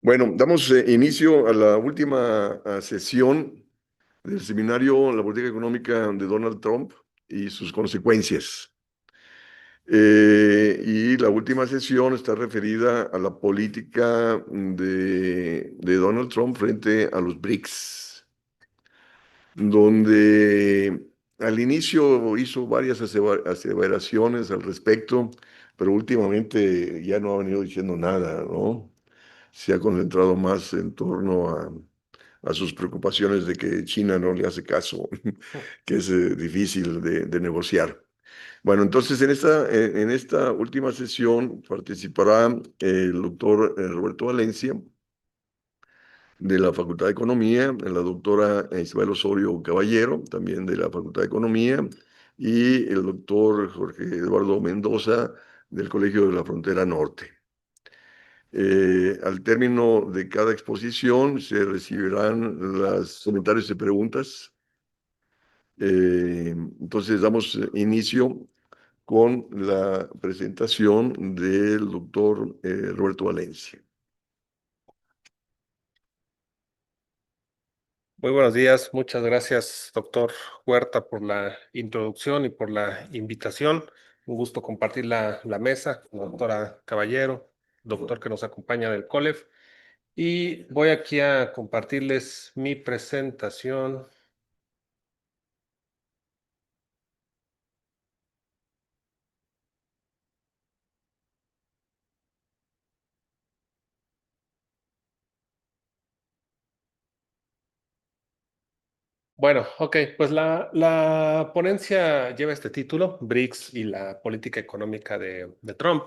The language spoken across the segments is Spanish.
Bueno, damos inicio a la última sesión del seminario La política económica de Donald Trump y sus consecuencias. Y la última sesión está referida a la política de Donald Trump frente a los BRICS, donde al inicio hizo varias aseveraciones al respecto, pero últimamente ya no ha venido diciendo nada, ¿no? Se ha concentrado más en torno a sus preocupaciones de que China no le hace caso, que es difícil de negociar. Bueno, entonces en esta última sesión participará el doctor Roberto Valencia de la Facultad de Economía, la doctora Isabel Osorio Caballero, también de la Facultad de Economía, y el doctor Jorge Eduardo Mendoza del Colegio de la Frontera Norte. Al término de cada exposición se recibirán los comentarios y preguntas. Entonces damos inicio con la presentación del doctor Roberto Valencia. Muy buenos días, muchas gracias, doctor Huerta, por la introducción y por la invitación. Un gusto compartir la mesa con la doctora Caballero, doctor que nos acompaña del COLEF. Y voy aquí a compartirles mi presentación. Bueno, ok, pues la ponencia lleva este título, BRICS y la política económica de Trump.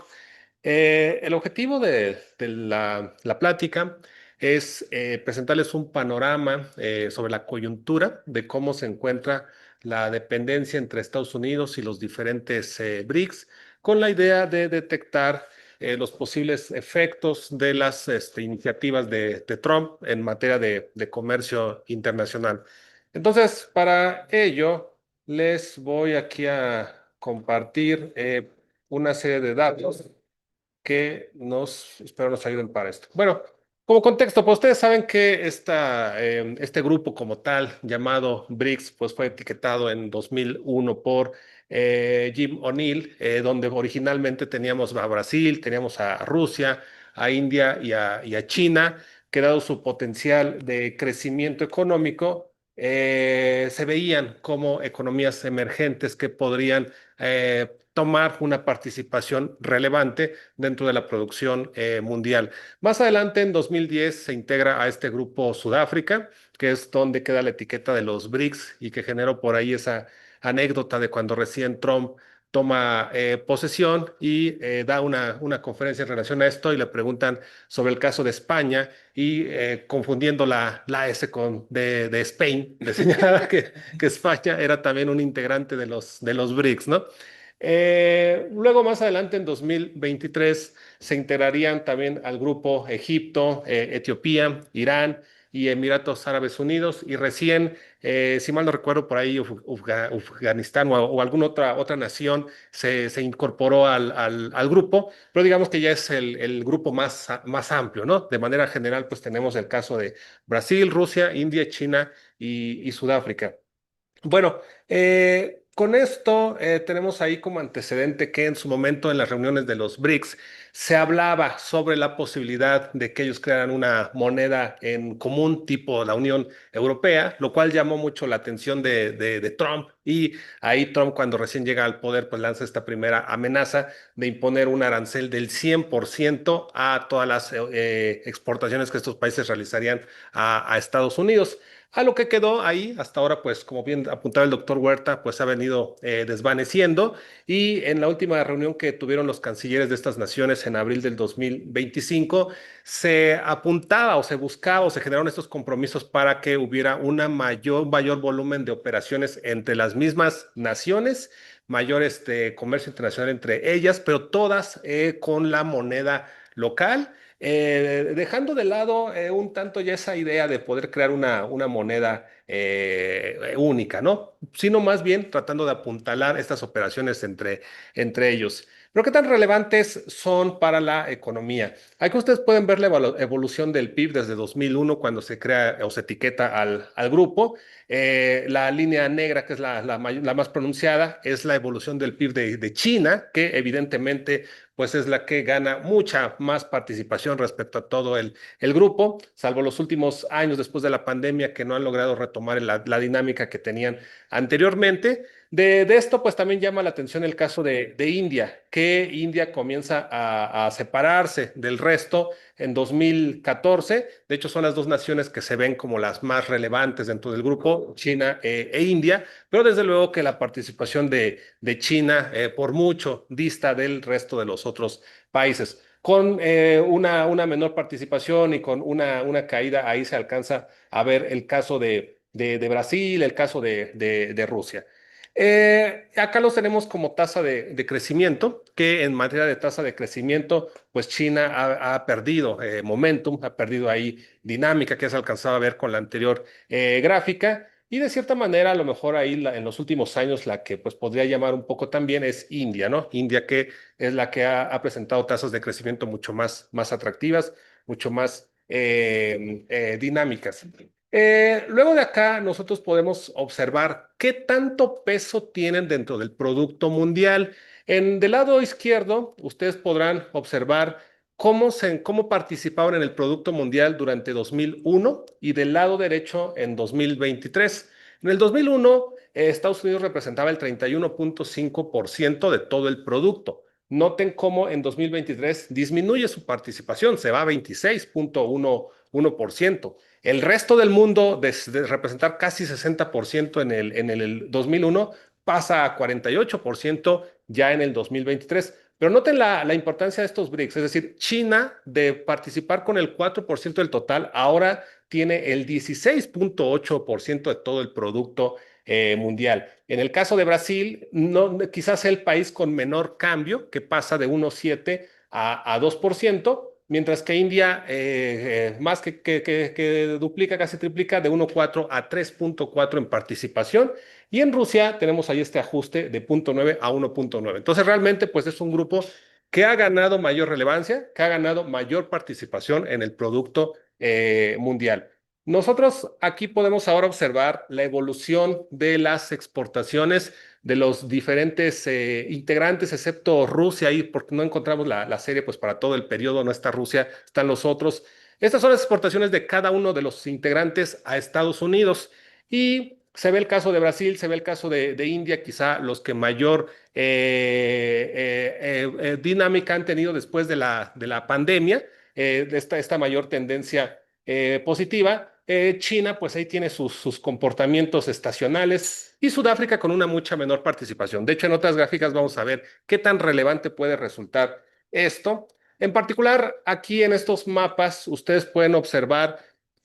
El objetivo de la plática es presentarles un panorama sobre la coyuntura de cómo se encuentra la dependencia entre Estados Unidos y los diferentes BRICS, con la idea de detectar los posibles efectos de las iniciativas de Trump en materia de comercio internacional. Entonces, para ello, les voy aquí a compartir una serie de datos que espero nos ayuden para esto. Bueno, como contexto, pues ustedes saben que este grupo como tal, llamado BRICS, pues fue etiquetado en 2001 por Jim O'Neill, donde originalmente teníamos a Brasil, teníamos a Rusia, a India y a China, que dado su potencial de crecimiento económico, se veían como economías emergentes que podrían tomar una participación relevante dentro de la producción mundial. Más adelante, en 2010, se integra a este grupo Sudáfrica, que es donde queda la etiqueta de los BRICS y que generó por ahí esa anécdota de cuando recién Trump toma posesión y da una conferencia en relación a esto y le preguntan sobre el caso de España y confundiendo la S de Spain, le señalaba que España era también un integrante de los BRICS, ¿no? Luego, más adelante, en 2023, se integrarían también al grupo Egipto, Etiopía, Irán y Emiratos Árabes Unidos. Y recién, si mal no recuerdo, por ahí Afganistán o alguna otra nación se incorporó al grupo, pero digamos que ya es el grupo más amplio, ¿no? De manera general, pues tenemos el caso de Brasil, Rusia, India, China y Sudáfrica. Bueno, con esto tenemos ahí como antecedente que en su momento en las reuniones de los BRICS se hablaba sobre la posibilidad de que ellos crearan una moneda en común tipo la Unión Europea, lo cual llamó mucho la atención de Trump y ahí Trump cuando recién llega al poder pues lanza esta primera amenaza de imponer un arancel del 100% a todas las exportaciones que estos países realizarían a Estados Unidos. A lo que quedó ahí, hasta ahora, pues como bien apuntaba el doctor Huerta, pues ha venido desvaneciendo y en la última reunión que tuvieron los cancilleres de estas naciones en abril del 2025, se apuntaba o se buscaba o se generaron estos compromisos para que hubiera un mayor volumen de operaciones entre las mismas naciones, mayor comercio internacional entre ellas, pero todas con la moneda local, dejando de lado un tanto ya esa idea de poder crear una moneda única, ¿no? Sino más bien tratando de apuntalar estas operaciones entre ellos. Pero ¿qué tan relevantes son para la economía? Aquí ustedes pueden ver la evolución del PIB desde 2001, cuando se crea o se etiqueta al grupo. La línea negra, que es la más pronunciada, es la evolución del PIB de China, que evidentemente pues es la que gana mucha más participación respecto a todo el grupo, salvo los últimos años después de la pandemia que no han logrado retomar la dinámica que tenían anteriormente. De esto, pues también llama la atención el caso de India, que India comienza a separarse del resto en 2014. De hecho, son las dos naciones que se ven como las más relevantes dentro del grupo, China e India, pero desde luego que la participación de China por mucho dista del resto de los otros países. Con una menor participación y con una caída, ahí se alcanza a ver el caso de Brasil, el caso de Rusia. Acá los tenemos como tasa de crecimiento, que en materia de tasa de crecimiento, pues China ha perdido momentum, ha perdido ahí dinámica que se alcanzaba a ver con la anterior gráfica. Y de cierta manera, a lo mejor ahí en los últimos años, la que pues podría llamar un poco también es India, ¿no? India que es la que ha presentado tasas de crecimiento mucho más atractivas, mucho más dinámicas. Luego de acá, nosotros podemos observar qué tanto peso tienen dentro del Producto Mundial. Del lado izquierdo, ustedes podrán observar cómo participaron en el Producto Mundial durante 2001 y del lado derecho en 2023. En el 2001, Estados Unidos representaba el 31.5% de todo el producto. Noten cómo en 2023 disminuye su participación, se va a 26.1%. El resto del mundo, de representar casi 60% en el 2001, pasa a 48% ya en el 2023. Pero noten la importancia de estos BRICS, es decir, China de participar con el 4% del total, ahora tiene el 16.8% de todo el producto mundial. En el caso de Brasil, no, quizás sea el país con menor cambio, que pasa de 1,7 a 2%, mientras que India más que duplica, casi triplica, de 1,4 a 3.4 en participación. Y en Rusia tenemos ahí este ajuste de 0,9 a 1,9. Entonces realmente pues es un grupo que ha ganado mayor relevancia, que ha ganado mayor participación en el producto mundial. Nosotros aquí podemos ahora observar la evolución de las exportaciones de los diferentes integrantes, excepto Rusia, ahí porque no encontramos la serie, pues para todo el periodo no está Rusia, están los otros. Estas son las exportaciones de cada uno de los integrantes a Estados Unidos. Y se ve el caso de Brasil, se ve el caso de India, quizá los que mayor dinámica han tenido después de la pandemia, de esta mayor tendencia positiva. China, pues ahí tiene sus comportamientos estacionales y Sudáfrica con una mucha menor participación. De hecho, en otras gráficas vamos a ver qué tan relevante puede resultar esto. En particular, aquí en estos mapas, ustedes pueden observar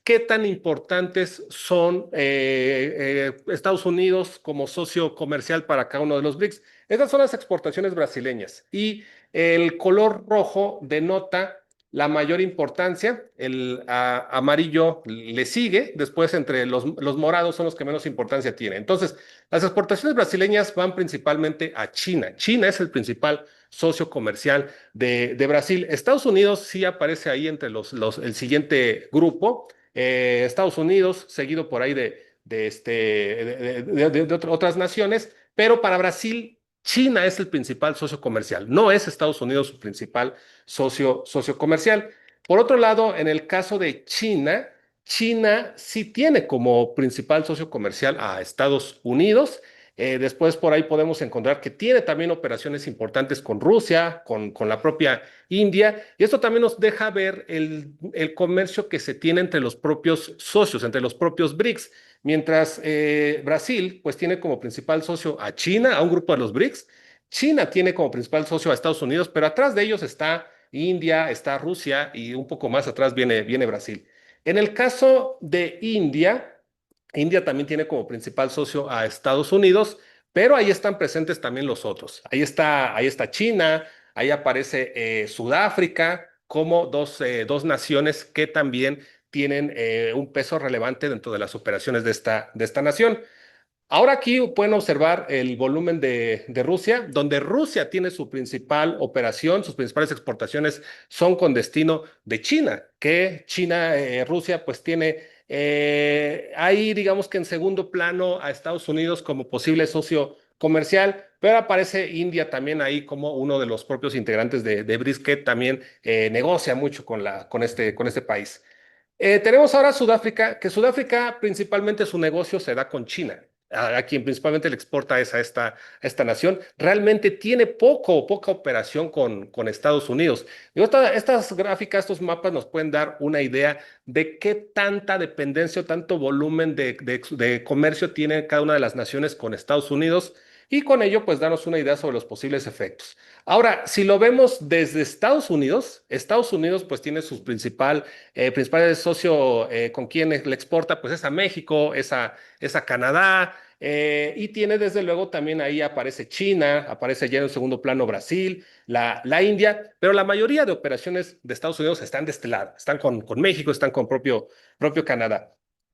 qué tan importantes son Estados Unidos como socio comercial para cada uno de los BRICS. Estas son las exportaciones brasileñas y el color rojo denota la mayor importancia, el amarillo le sigue, después entre los morados son los que menos importancia tienen. Entonces, las exportaciones brasileñas van principalmente a China. China es el principal socio comercial de Brasil. Estados Unidos sí aparece ahí entre el siguiente grupo. Estados Unidos, seguido por ahí de otras naciones, pero para Brasil China es el principal socio comercial, no es Estados Unidos su principal socio comercial. Por otro lado, en el caso de China, China sí tiene como principal socio comercial a Estados Unidos. Después por ahí podemos encontrar que tiene también operaciones importantes con Rusia, con la propia India, y esto también nos deja ver el comercio que se tiene entre los propios socios, entre los propios BRICS. Mientras Brasil, pues tiene como principal socio a China, a un grupo de los BRICS. China tiene como principal socio a Estados Unidos, pero atrás de ellos está India, está Rusia y un poco más atrás viene Brasil. En el caso de India, India también tiene como principal socio a Estados Unidos, pero ahí están presentes también los otros. Ahí está China, ahí aparece Sudáfrica como dos naciones que también tienen un peso relevante dentro de las operaciones de esta nación. Ahora aquí pueden observar el volumen de Rusia, donde Rusia tiene su principal operación, sus principales exportaciones son con destino de China, que China, Rusia, pues tiene ahí, digamos que en segundo plano a Estados Unidos como posible socio comercial, pero aparece India también ahí como uno de los propios integrantes de BRICS que también negocia mucho con este país. Tenemos ahora Sudáfrica, que Sudáfrica principalmente su negocio se da con China, a quien principalmente le exporta es a esta nación. Realmente tiene poca operación con Estados Unidos. Digo, estas gráficas, estos mapas nos pueden dar una idea de qué tanta dependencia o tanto volumen de comercio tiene cada una de las naciones con Estados Unidos y con ello pues darnos una idea sobre los posibles efectos. Ahora, si lo vemos desde Estados Unidos pues tiene su principal socio con quien le exporta, pues es a México, es a Canadá, y tiene desde luego también ahí aparece China, aparece ya en el segundo plano Brasil, la India, pero la mayoría de operaciones de Estados Unidos están de este lado, están con México, están con propio Canadá.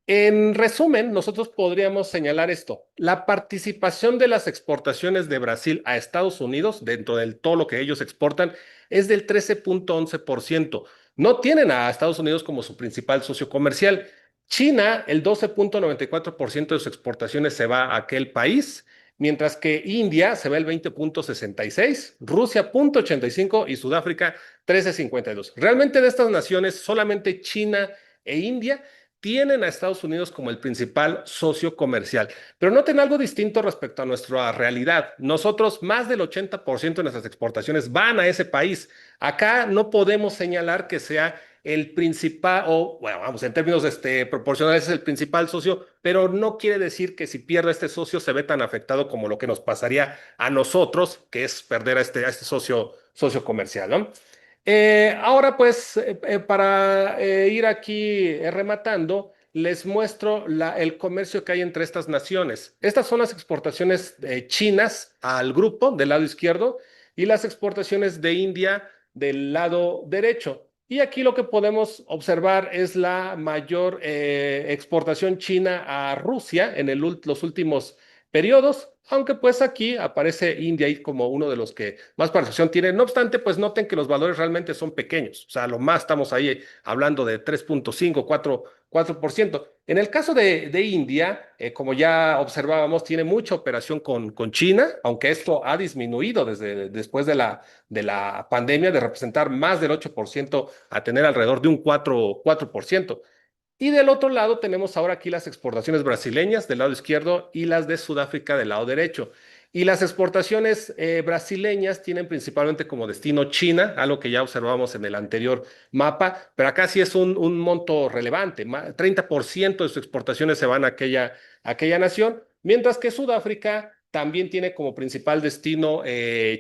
En resumen, nosotros podríamos señalar esto. La participación de las exportaciones de Brasil a Estados Unidos, dentro de todo lo que ellos exportan, es del 13.11%. No tienen a Estados Unidos como su principal socio comercial. China, el 12.94% de sus exportaciones se va a aquel país, mientras que India se va el 20.66%, Rusia 0.85% y Sudáfrica 13.52%. Realmente de estas naciones, solamente China e India tienen a Estados Unidos como el principal socio comercial. Pero noten algo distinto respecto a nuestra realidad. Nosotros, más del 80% de nuestras exportaciones van a ese país. Acá no podemos señalar que sea el principal, o bueno, vamos, en términos proporcionales es el principal socio, pero no quiere decir que si pierde este socio se ve tan afectado como lo que nos pasaría a nosotros, que es perder a este socio comercial, ¿no? Ahora, pues, para ir aquí rematando, les muestro el comercio que hay entre estas naciones. Estas son las exportaciones chinas al grupo del lado izquierdo y las exportaciones de India del lado derecho. Y aquí lo que podemos observar es la mayor exportación china a Rusia en los últimos periodos, aunque pues aquí aparece India ahí como uno de los que más participación tiene. No obstante, pues noten que los valores realmente son pequeños, o sea, lo más estamos ahí hablando de 3.5, 4%. En el caso de India, como ya observábamos, tiene mucha operación con China, aunque esto ha disminuido desde después de la pandemia, de representar más del 8% a tener alrededor de un 4%. Y del otro lado tenemos ahora aquí las exportaciones brasileñas del lado izquierdo y las de Sudáfrica del lado derecho. Y las exportaciones brasileñas tienen principalmente como destino China, algo que ya observamos en el anterior mapa, pero acá sí es un monto relevante. 30% de sus exportaciones se van a aquella nación, mientras que Sudáfrica también tiene como principal destino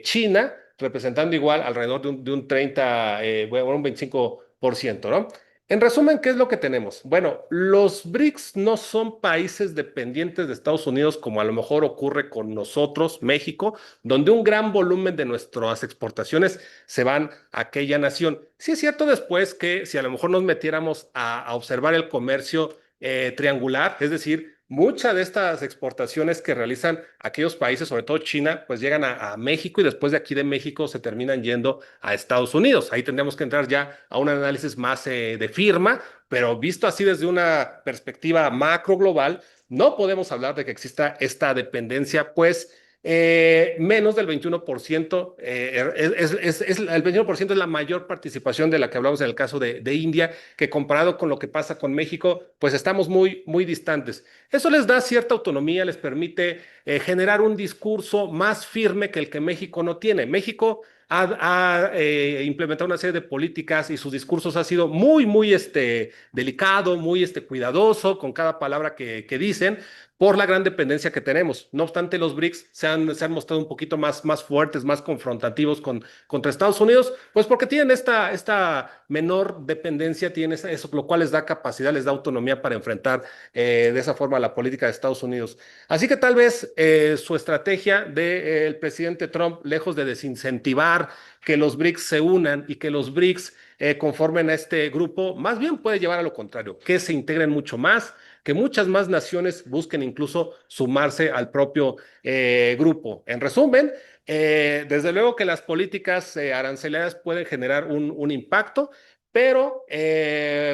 China, representando igual alrededor de un 30, bueno, un 25%, ¿no? En resumen, ¿qué es lo que tenemos? Bueno, los BRICS no son países dependientes de Estados Unidos como a lo mejor ocurre con nosotros, México, donde un gran volumen de nuestras exportaciones se van a aquella nación. Sí es cierto después que si a lo mejor nos metiéramos a observar el comercio triangular, es decir, muchas de estas exportaciones que realizan aquellos países, sobre todo China, pues llegan a México y después de aquí de México se terminan yendo a Estados Unidos. Ahí tendríamos que entrar ya a un análisis más de firma, pero visto así desde una perspectiva macro global, no podemos hablar de que exista esta dependencia, pues menos del 21%, el 21% es la mayor participación de la que hablamos en el caso de India, que comparado con lo que pasa con México, pues estamos muy distantes. Eso les da cierta autonomía, les permite generar un discurso más firme que el que México no tiene. México ha implementado una serie de políticas y sus discursos ha sido muy delicado, muy cuidadoso con cada palabra que dicen, por la gran dependencia que tenemos. No obstante, los BRICS se han mostrado un poquito más fuertes, más confrontativos contra Estados Unidos, pues porque tienen esta menor dependencia, tienen eso, lo cual les da capacidad, les da autonomía para enfrentar de esa forma la política de Estados Unidos. Así que tal vez su estrategia del presidente Trump, lejos de desincentivar que los BRICS se unan y que los BRICS conformen a este grupo, más bien puede llevar a lo contrario, que se integren mucho más, que muchas más naciones busquen incluso sumarse al propio grupo. En resumen, desde luego que las políticas arancelarias pueden generar un impacto, pero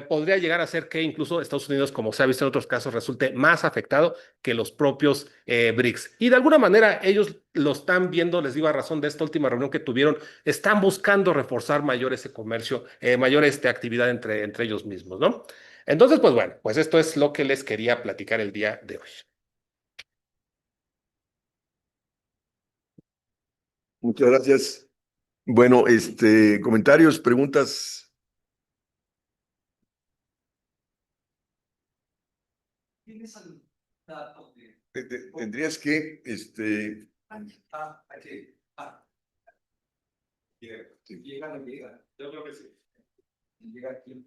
podría llegar a ser que incluso Estados Unidos, como se ha visto en otros casos, resulte más afectado que los propios BRICS. Y de alguna manera ellos lo están viendo, les digo a razón de esta última reunión que tuvieron, están buscando reforzar mayor ese comercio, mayor actividad entre ellos mismos, ¿no? Entonces, pues bueno, pues esto es lo que les quería platicar el día de hoy. Muchas gracias. Bueno, comentarios, preguntas. ¿Tienes algún dato de Tendrías que, aquí? Llega, no llega. Yo creo que sí. Llega aquí.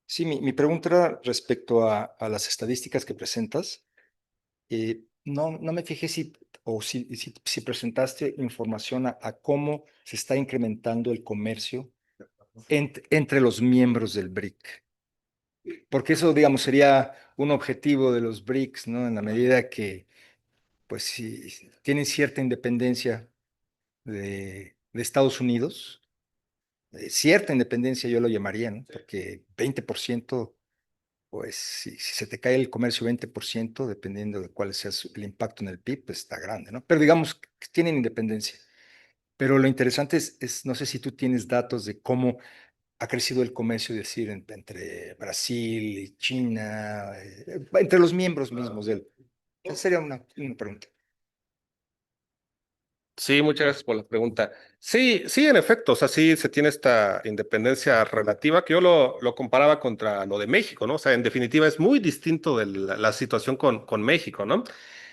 Sí, mi pregunta era respecto a las estadísticas que presentas. No me fijé si presentaste información a cómo se está incrementando el comercio entre los miembros del BRIC. Porque eso, digamos, sería un objetivo de los BRICS, ¿no? En la medida que, pues, si tienen cierta independencia de Estados Unidos, cierta independencia yo lo llamaría, ¿no? Porque 20%, pues, si se te cae el comercio 20%, dependiendo de cuál sea el impacto en el PIB, pues está grande, ¿no? Pero digamos que tienen independencia. Pero lo interesante no sé si tú tienes datos de cómo ha crecido el comercio, es decir, entre Brasil y China, entre los miembros mismos del. Esa sería una pregunta. Sí, muchas gracias por la pregunta. Sí, sí, en efecto, o sea, sí se tiene esta independencia relativa que yo lo comparaba contra lo de México, ¿no? O sea, en definitiva es muy distinto de la situación con México, ¿no?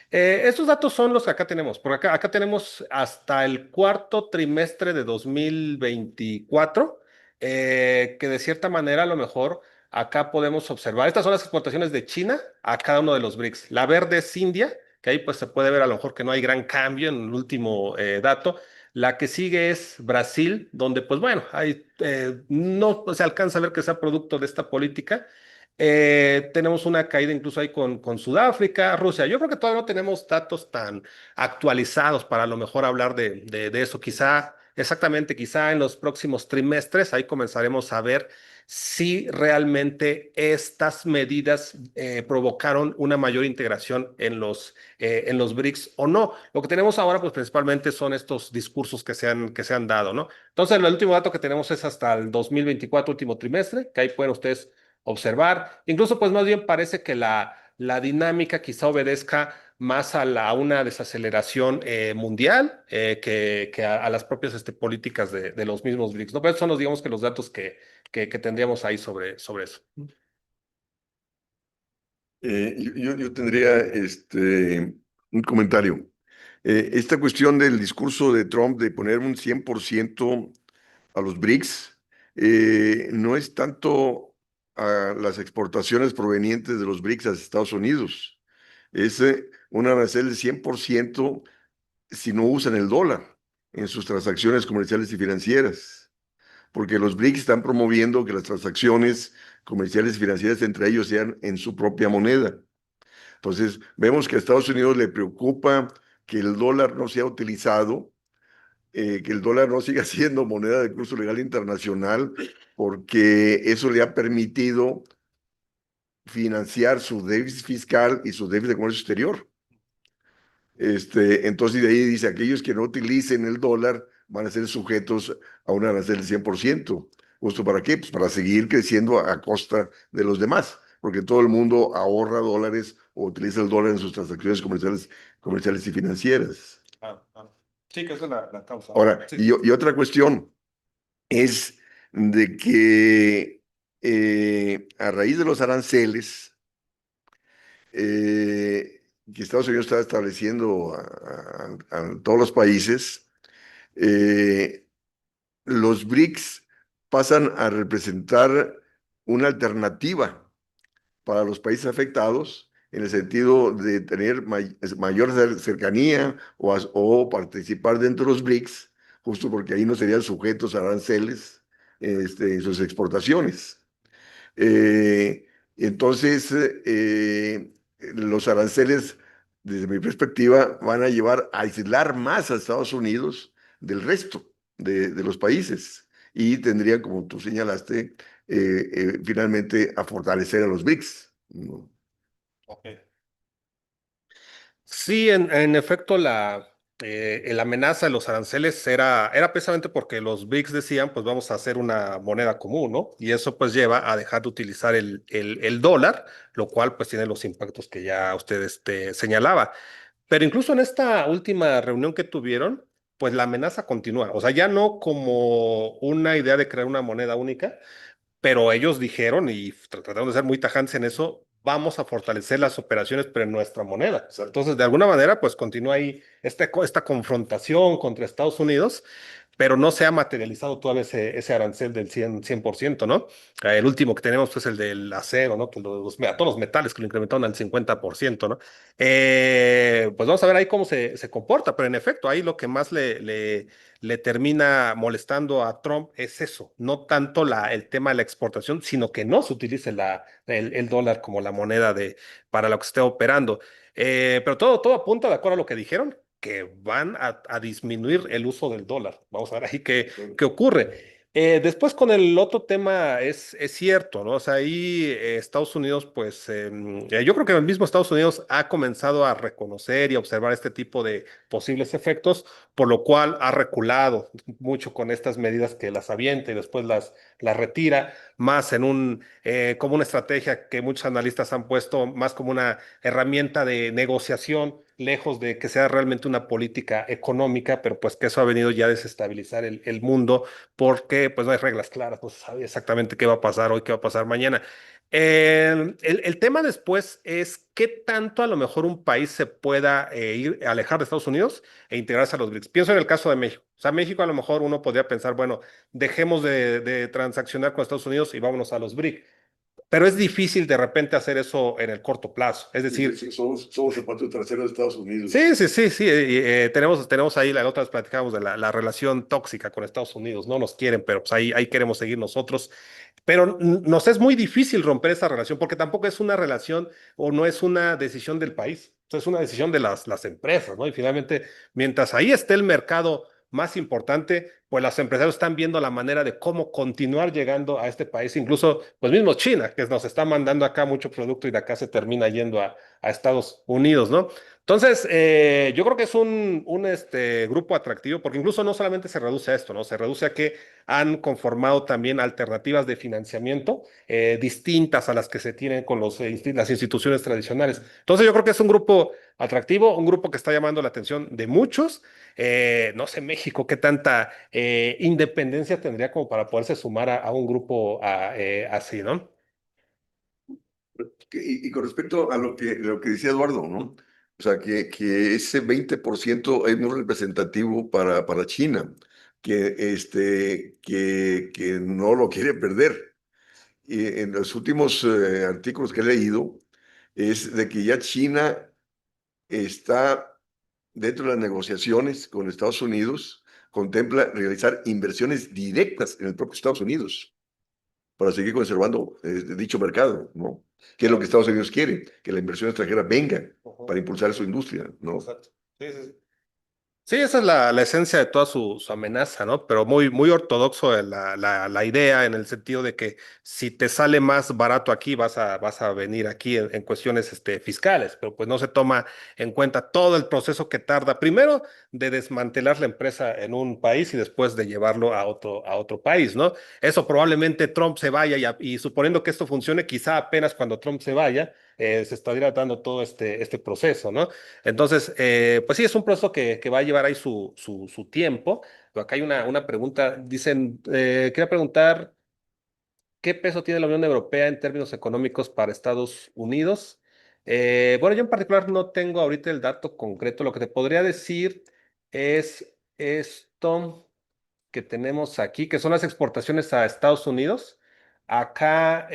Estos datos son los que acá tenemos. Por acá tenemos hasta el cuarto trimestre de 2024, que de cierta manera a lo mejor acá podemos observar. Estas son las exportaciones de China a cada uno de los BRICS. La verde es India, que ahí pues se puede ver a lo mejor que no hay gran cambio en el último dato. La que sigue es Brasil, donde pues bueno, no se alcanza a ver que sea producto de esta política. Tenemos una caída incluso ahí con Sudáfrica, Rusia. Yo creo que todavía no tenemos datos tan actualizados para a lo mejor hablar de eso. Quizá, exactamente, quizá en los próximos trimestres ahí comenzaremos a ver si realmente estas medidas provocaron una mayor integración en los BRICS o no. Lo que tenemos ahora, pues principalmente son estos discursos que se han dado, ¿no? Entonces, el último dato que tenemos es hasta el 2024, último trimestre, que ahí pueden ustedes observar. Incluso, pues más bien parece que la dinámica quizá obedezca más a una desaceleración mundial que a las propias políticas de los mismos BRICS, ¿no? Pero esos son los, digamos que los datos que tendríamos ahí sobre eso. Yo tendría un comentario. Esta cuestión del discurso de Trump de poner un 100% a los BRICS no es tanto a las exportaciones provenientes de los BRICS a Estados Unidos. Es un arancel de 100% si no usan el dólar en sus transacciones comerciales y financieras, porque los BRICS están promoviendo que las transacciones comerciales y financieras entre ellos sean en su propia moneda. Entonces, vemos que a Estados Unidos le preocupa que el dólar no sea utilizado, que el dólar no siga siendo moneda de curso legal internacional, porque eso le ha permitido financiar su déficit fiscal y su déficit de comercio exterior. Entonces, de ahí dice, aquellos que no utilicen el dólar van a ser sujetos a un arancel del 100%. ¿Justo para qué? Pues para seguir creciendo a costa de los demás, porque todo el mundo ahorra dólares o utiliza el dólar en sus transacciones comerciales y financieras. Sí, que esa es la causa. Ahora, Sí. y otra cuestión es de que a raíz de los aranceles que Estados Unidos está estableciendo a todos los países, eh, los BRICS pasan a representar una alternativa para los países afectados en el sentido de tener mayor cercanía o participar dentro de los BRICS, justo porque ahí no serían sujetos a aranceles en sus exportaciones. Entonces, los aranceles, desde mi perspectiva, van a llevar a aislar más a Estados Unidos del resto de los países y tendrían, como tú señalaste, finalmente a fortalecer a los BRICS, ¿no? Ok. Sí, en efecto, la amenaza de los aranceles era precisamente porque los BRICS decían, pues vamos a hacer una moneda común, ¿no? Y eso pues lleva a dejar de utilizar el dólar, lo cual pues tiene los impactos que ya usted señalaba. Pero incluso en esta última reunión que tuvieron, pues la amenaza continúa. O sea, ya no como una idea de crear una moneda única, pero ellos dijeron y trataron de ser muy tajantes en eso, vamos a fortalecer las operaciones, pero en nuestra moneda. Entonces, de alguna manera, pues continúa ahí esta confrontación contra Estados Unidos, pero no se ha materializado todavía ese arancel del 100%, ¿no? El último que tenemos pues el del acero, ¿no? Que todos los metales que lo incrementaron al 50%, ¿no? Pues vamos a ver ahí cómo se comporta, pero en efecto, ahí lo que más le termina molestando a Trump es eso, no tanto el tema de la exportación, sino que no se utilice el dólar como la moneda para lo que se esté operando. Pero todo apunta de acuerdo a lo que dijeron, que van a disminuir el uso del dólar. Vamos a ver ahí qué ocurre. Después con el otro tema es cierto, ¿no? O sea, ahí Estados Unidos, pues yo creo que el mismo Estados Unidos ha comenzado a reconocer y observar este tipo de posibles efectos, por lo cual ha reculado mucho con estas medidas que las avienta y después las retira, más como una estrategia que muchos analistas han puesto más como una herramienta de negociación, lejos de que sea realmente una política económica, pero pues que eso ha venido ya a desestabilizar el mundo porque pues no hay reglas claras, no se sabe exactamente qué va a pasar hoy, qué va a pasar mañana. El tema después es qué tanto a lo mejor un país se pueda alejar de Estados Unidos e integrarse a los BRICS. Pienso en el caso de México. O sea, México a lo mejor uno podría pensar, bueno, dejemos de transaccionar con Estados Unidos y vámonos a los BRICS. Pero es difícil de repente hacer eso en el corto plazo. Es decir, Sí, somos el patio trasero de Estados Unidos. sí, sí, sí, sí. Tenemos ahí, la otra vez platicábamos de la relación tóxica con Estados Unidos. No nos quieren, pero pues ahí queremos seguir nosotros. Pero nos es muy difícil romper esa relación porque tampoco es una relación o no es una decisión del país. O sea, es una decisión de las empresas, ¿no? Y finalmente, mientras ahí esté el mercado más importante, pues los empresarios están viendo la manera de cómo continuar llegando a este país. Incluso, pues mismo China, que nos está mandando acá mucho producto y de acá se termina yendo a Estados Unidos, ¿no? Entonces, yo creo que es un grupo atractivo, porque incluso no solamente se reduce a esto, ¿no? Se reduce a que han conformado también alternativas de financiamiento distintas a las que se tienen con las instituciones tradicionales. Entonces, yo creo que es un grupo atractivo, un grupo que está llamando la atención de muchos. No sé, México, qué tanta independencia tendría como para poderse sumar a un grupo así, ¿no? Y con respecto a lo que decía Eduardo, ¿no? O sea, que ese 20% es muy representativo para China, que no lo quiere perder. Y en los últimos artículos que he leído, es de que ya China está dentro de las negociaciones con Estados Unidos, contempla realizar inversiones directas en el propio Estados Unidos para seguir conservando dicho mercado, ¿no? ¿Qué es lo que Estados Unidos quiere? Que la inversión extranjera venga Ujú. para impulsar su industria, ¿no? Exacto. Sí, sí, sí. Sí, esa es la esencia de toda su amenaza, ¿no? Pero muy ortodoxo la idea en el sentido de que si te sale más barato aquí, vas a venir aquí en cuestiones fiscales, pero pues no se toma en cuenta todo el proceso que tarda, primero de desmantelar la empresa en un país y después de llevarlo a otro país, ¿no? Eso probablemente Trump se vaya y suponiendo que esto funcione, quizá apenas cuando Trump se vaya, se estaría dando todo este proceso, ¿no? Entonces, pues sí, es un proceso que va a llevar ahí su tiempo. Pero acá hay una pregunta. Dicen, quería preguntar, ¿qué peso tiene la Unión Europea en términos económicos para Estados Unidos? Bueno, yo en particular no tengo ahorita el dato concreto. Lo que te podría decir es esto que tenemos aquí, que son las exportaciones a Estados Unidos. Acá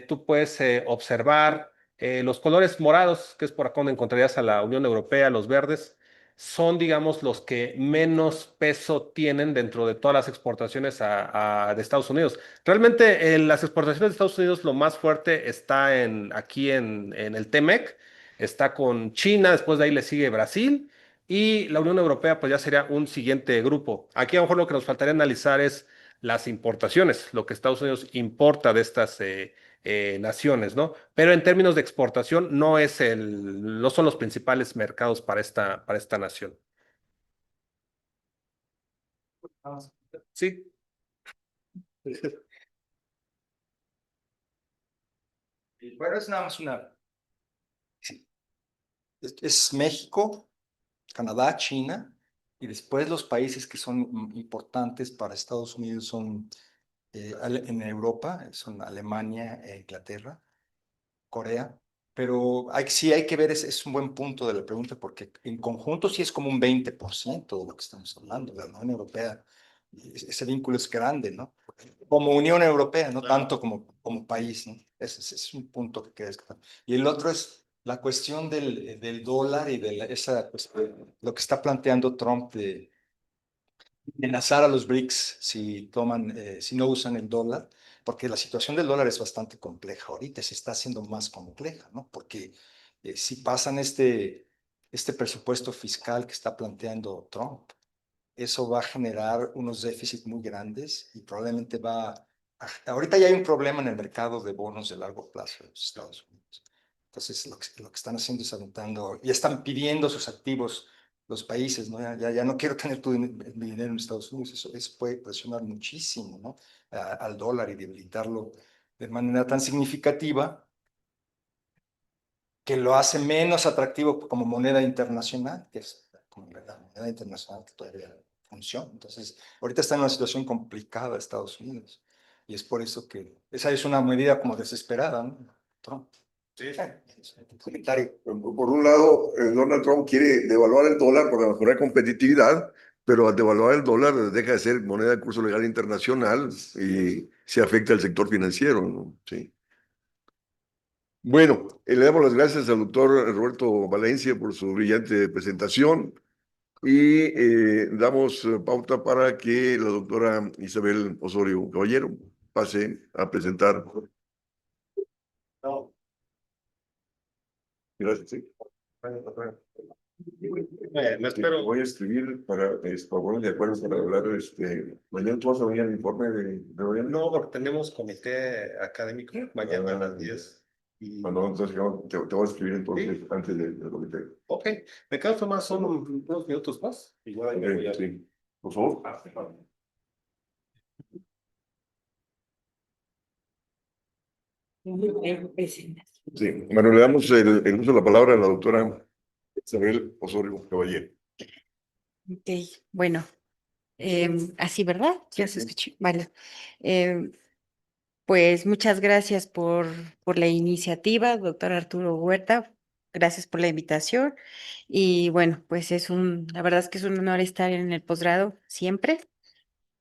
tú puedes observar los colores morados, que es por acá donde encontrarías a la Unión Europea, los verdes, son, digamos, los que menos peso tienen dentro de todas las exportaciones de Estados Unidos. Realmente en las exportaciones de Estados Unidos lo más fuerte está aquí en el TEMEC, está con China, después de ahí le sigue Brasil y la Unión Europea, pues ya sería un siguiente grupo. Aquí a lo mejor lo que nos faltaría analizar es las importaciones, lo que Estados Unidos importa de estas naciones, ¿no? Pero en términos de exportación no son los principales mercados para esta nación. Sí. Bueno, es nada más sí, es México, Canadá, China, y después los países que son importantes para Estados Unidos son en Europa, son Alemania e Inglaterra, Corea, pero sí hay que ver, es un buen punto de la pregunta, porque en conjunto sí es como un 20% de lo que estamos hablando. La Unión Europea, ese vínculo es grande, ¿no? Como Unión Europea, no tanto como país, ¿no? Ese es un punto que queda escapar. Y el otro es la cuestión del dólar y de lo que está planteando Trump de enlazar a los BRICS si no usan el dólar, porque la situación del dólar es bastante compleja ahorita, se está haciendo más compleja, ¿no? Porque si pasan este presupuesto fiscal que está planteando Trump, eso va a generar unos déficits muy grandes y probablemente ahorita ya hay un problema en el mercado de bonos de largo plazo de los Estados Unidos. Entonces, lo que están haciendo es aventando, ya están pidiendo sus activos los países, ¿no? Ya no quiero tener mi dinero en Estados Unidos, eso puede presionar muchísimo, ¿no? Al dólar y debilitarlo de manera tan significativa que lo hace menos atractivo como moneda internacional, que es como la moneda internacional que todavía funciona. Entonces, ahorita está en una situación complicada Estados Unidos y es por eso que esa es una medida como desesperada, ¿no? Trump. Sí. Es un comentario. Por un lado, Donald Trump quiere devaluar el dólar para mejorar competitividad, pero al devaluar el dólar deja de ser moneda de curso legal internacional y se afecta al sector financiero, ¿no? Sí. Bueno, le damos las gracias al doctor Roberto Valencia por su brillante presentación y damos pauta para que la doctora Isabel Osorio Caballero pase a presentar. No. Gracias, sí. Me espero. Voy a escribir para ponerme de acuerdo para hablar. Mañana tú vas a venir al informe de mañana. No, porque tenemos comité académico mañana a las 10. Bueno, entonces te voy a escribir entonces Sí. antes del comité. Ok, me quedo más son unos minutos más. Y ya voy a... Sí, por favor. Sí, bueno, le damos el uso de la palabra a la doctora Isabel Osorio Caballero. Ok, bueno, así, ¿verdad? Ya se escuchó. Vale. Em, pues muchas gracias por la iniciativa, doctor Arturo Huerta. Gracias por la invitación. Y bueno, pues la verdad es que es un honor estar en el posgrado siempre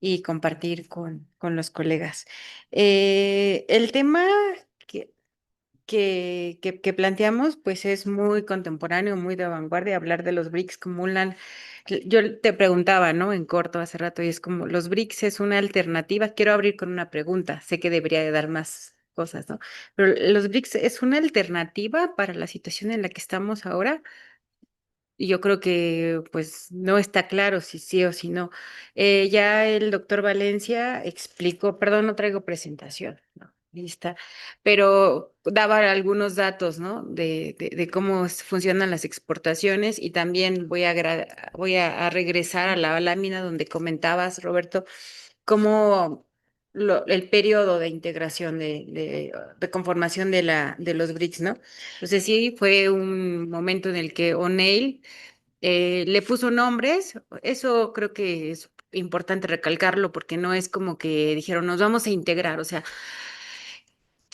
y compartir con los colegas. El tema que, que planteamos, pues es muy contemporáneo, muy de vanguardia, hablar de los BRICS como yo te preguntaba, ¿no? En corto hace rato, y es como, los BRICS es una alternativa. Quiero abrir con una pregunta, sé que debería de dar más cosas, ¿no? Pero los BRICS es una alternativa para la situación en la que estamos ahora. Y yo creo que pues no está claro si sí o si no. Ya el doctor Valencia explicó, perdón, no traigo presentación, ¿no? Lista, pero daba algunos datos, ¿no? De cómo funcionan las exportaciones y también voy a regresar a la lámina donde comentabas, Roberto, cómo el periodo de integración de conformación de los BRICS, ¿no? Entonces sí, fue un momento en el que O'Neill le puso nombres. Eso creo que es importante recalcarlo porque no es como que dijeron nos vamos a integrar, o sea,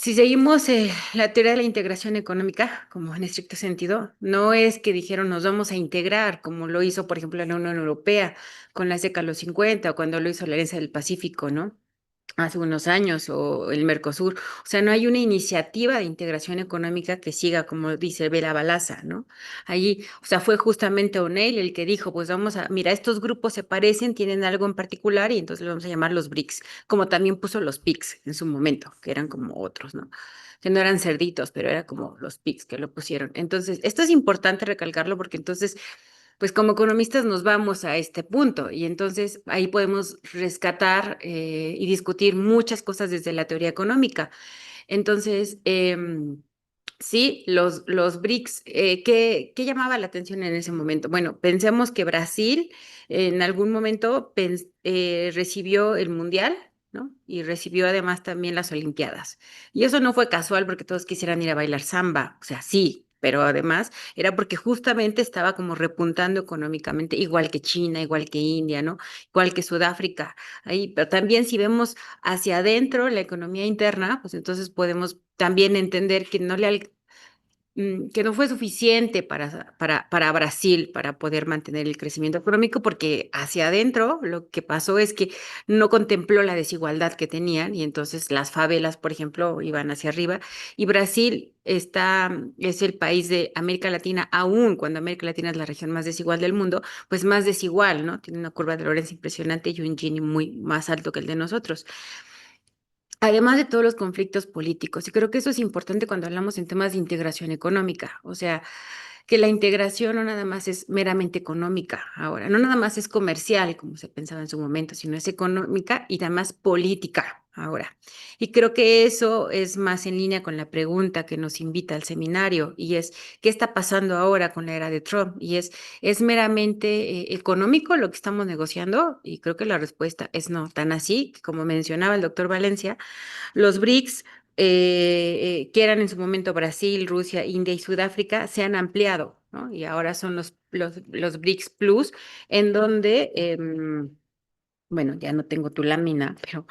Si seguimos la teoría de la integración económica, como en estricto sentido, no es que dijeron nos vamos a integrar, como lo hizo, por ejemplo, la Unión Europea con la CECA a los 50 o cuando lo hizo la Alianza del Pacífico, ¿no? Hace unos años, o el Mercosur. O sea, no hay una iniciativa de integración económica que siga, como dice Bela Balaza, ¿no? Allí, o sea, fue justamente O'Neill el que dijo, pues vamos a, mira, estos grupos se parecen, tienen algo en particular y entonces le vamos a llamar los BRICS, como también puso los PICS en su momento, que eran como otros, ¿no? Que no eran cerditos, pero era como los PICS que lo pusieron. Entonces, esto es importante recalcarlo porque entonces pues como economistas nos vamos a este punto y entonces ahí podemos rescatar y discutir muchas cosas desde la teoría económica. Entonces, sí, los BRICS, ¿qué llamaba la atención en ese momento? Bueno, pensemos que Brasil en algún momento recibió el Mundial, ¿no? Y recibió además también las Olimpiadas. Y eso no fue casual porque todos quisieran ir a bailar samba, o sea, sí, pero además era porque justamente estaba como repuntando económicamente, igual que China, igual que India, ¿no? Igual que Sudáfrica. Ahí, pero también si vemos hacia adentro la economía interna, pues entonces podemos también entender que que no fue suficiente para Brasil para poder mantener el crecimiento económico, porque hacia adentro lo que pasó es que no contempló la desigualdad que tenían y entonces las favelas, por ejemplo, iban hacia arriba y Brasil es el país de América Latina, aún cuando América Latina es la región más desigual del mundo, pues más desigual, ¿no? Tiene una curva de Lorenz impresionante y un Gini muy más alto que el de nosotros. Además de todos los conflictos políticos, y creo que eso es importante cuando hablamos en temas de integración económica, o sea, que la integración no nada más es meramente económica ahora, no nada más es comercial, como se pensaba en su momento, sino es económica y además política ahora. Y creo que eso es más en línea con la pregunta que nos invita al seminario, y es, ¿qué está pasando ahora con la era de Trump? Y ¿es meramente económico lo que estamos negociando? Y creo que la respuesta es no, tan así, que como mencionaba el doctor Valencia, los BRICS, que eran en su momento Brasil, Rusia, India y Sudáfrica, se han ampliado, ¿no? Y ahora son los BRICS Plus, en donde, bueno, ya no tengo tu lámina, pero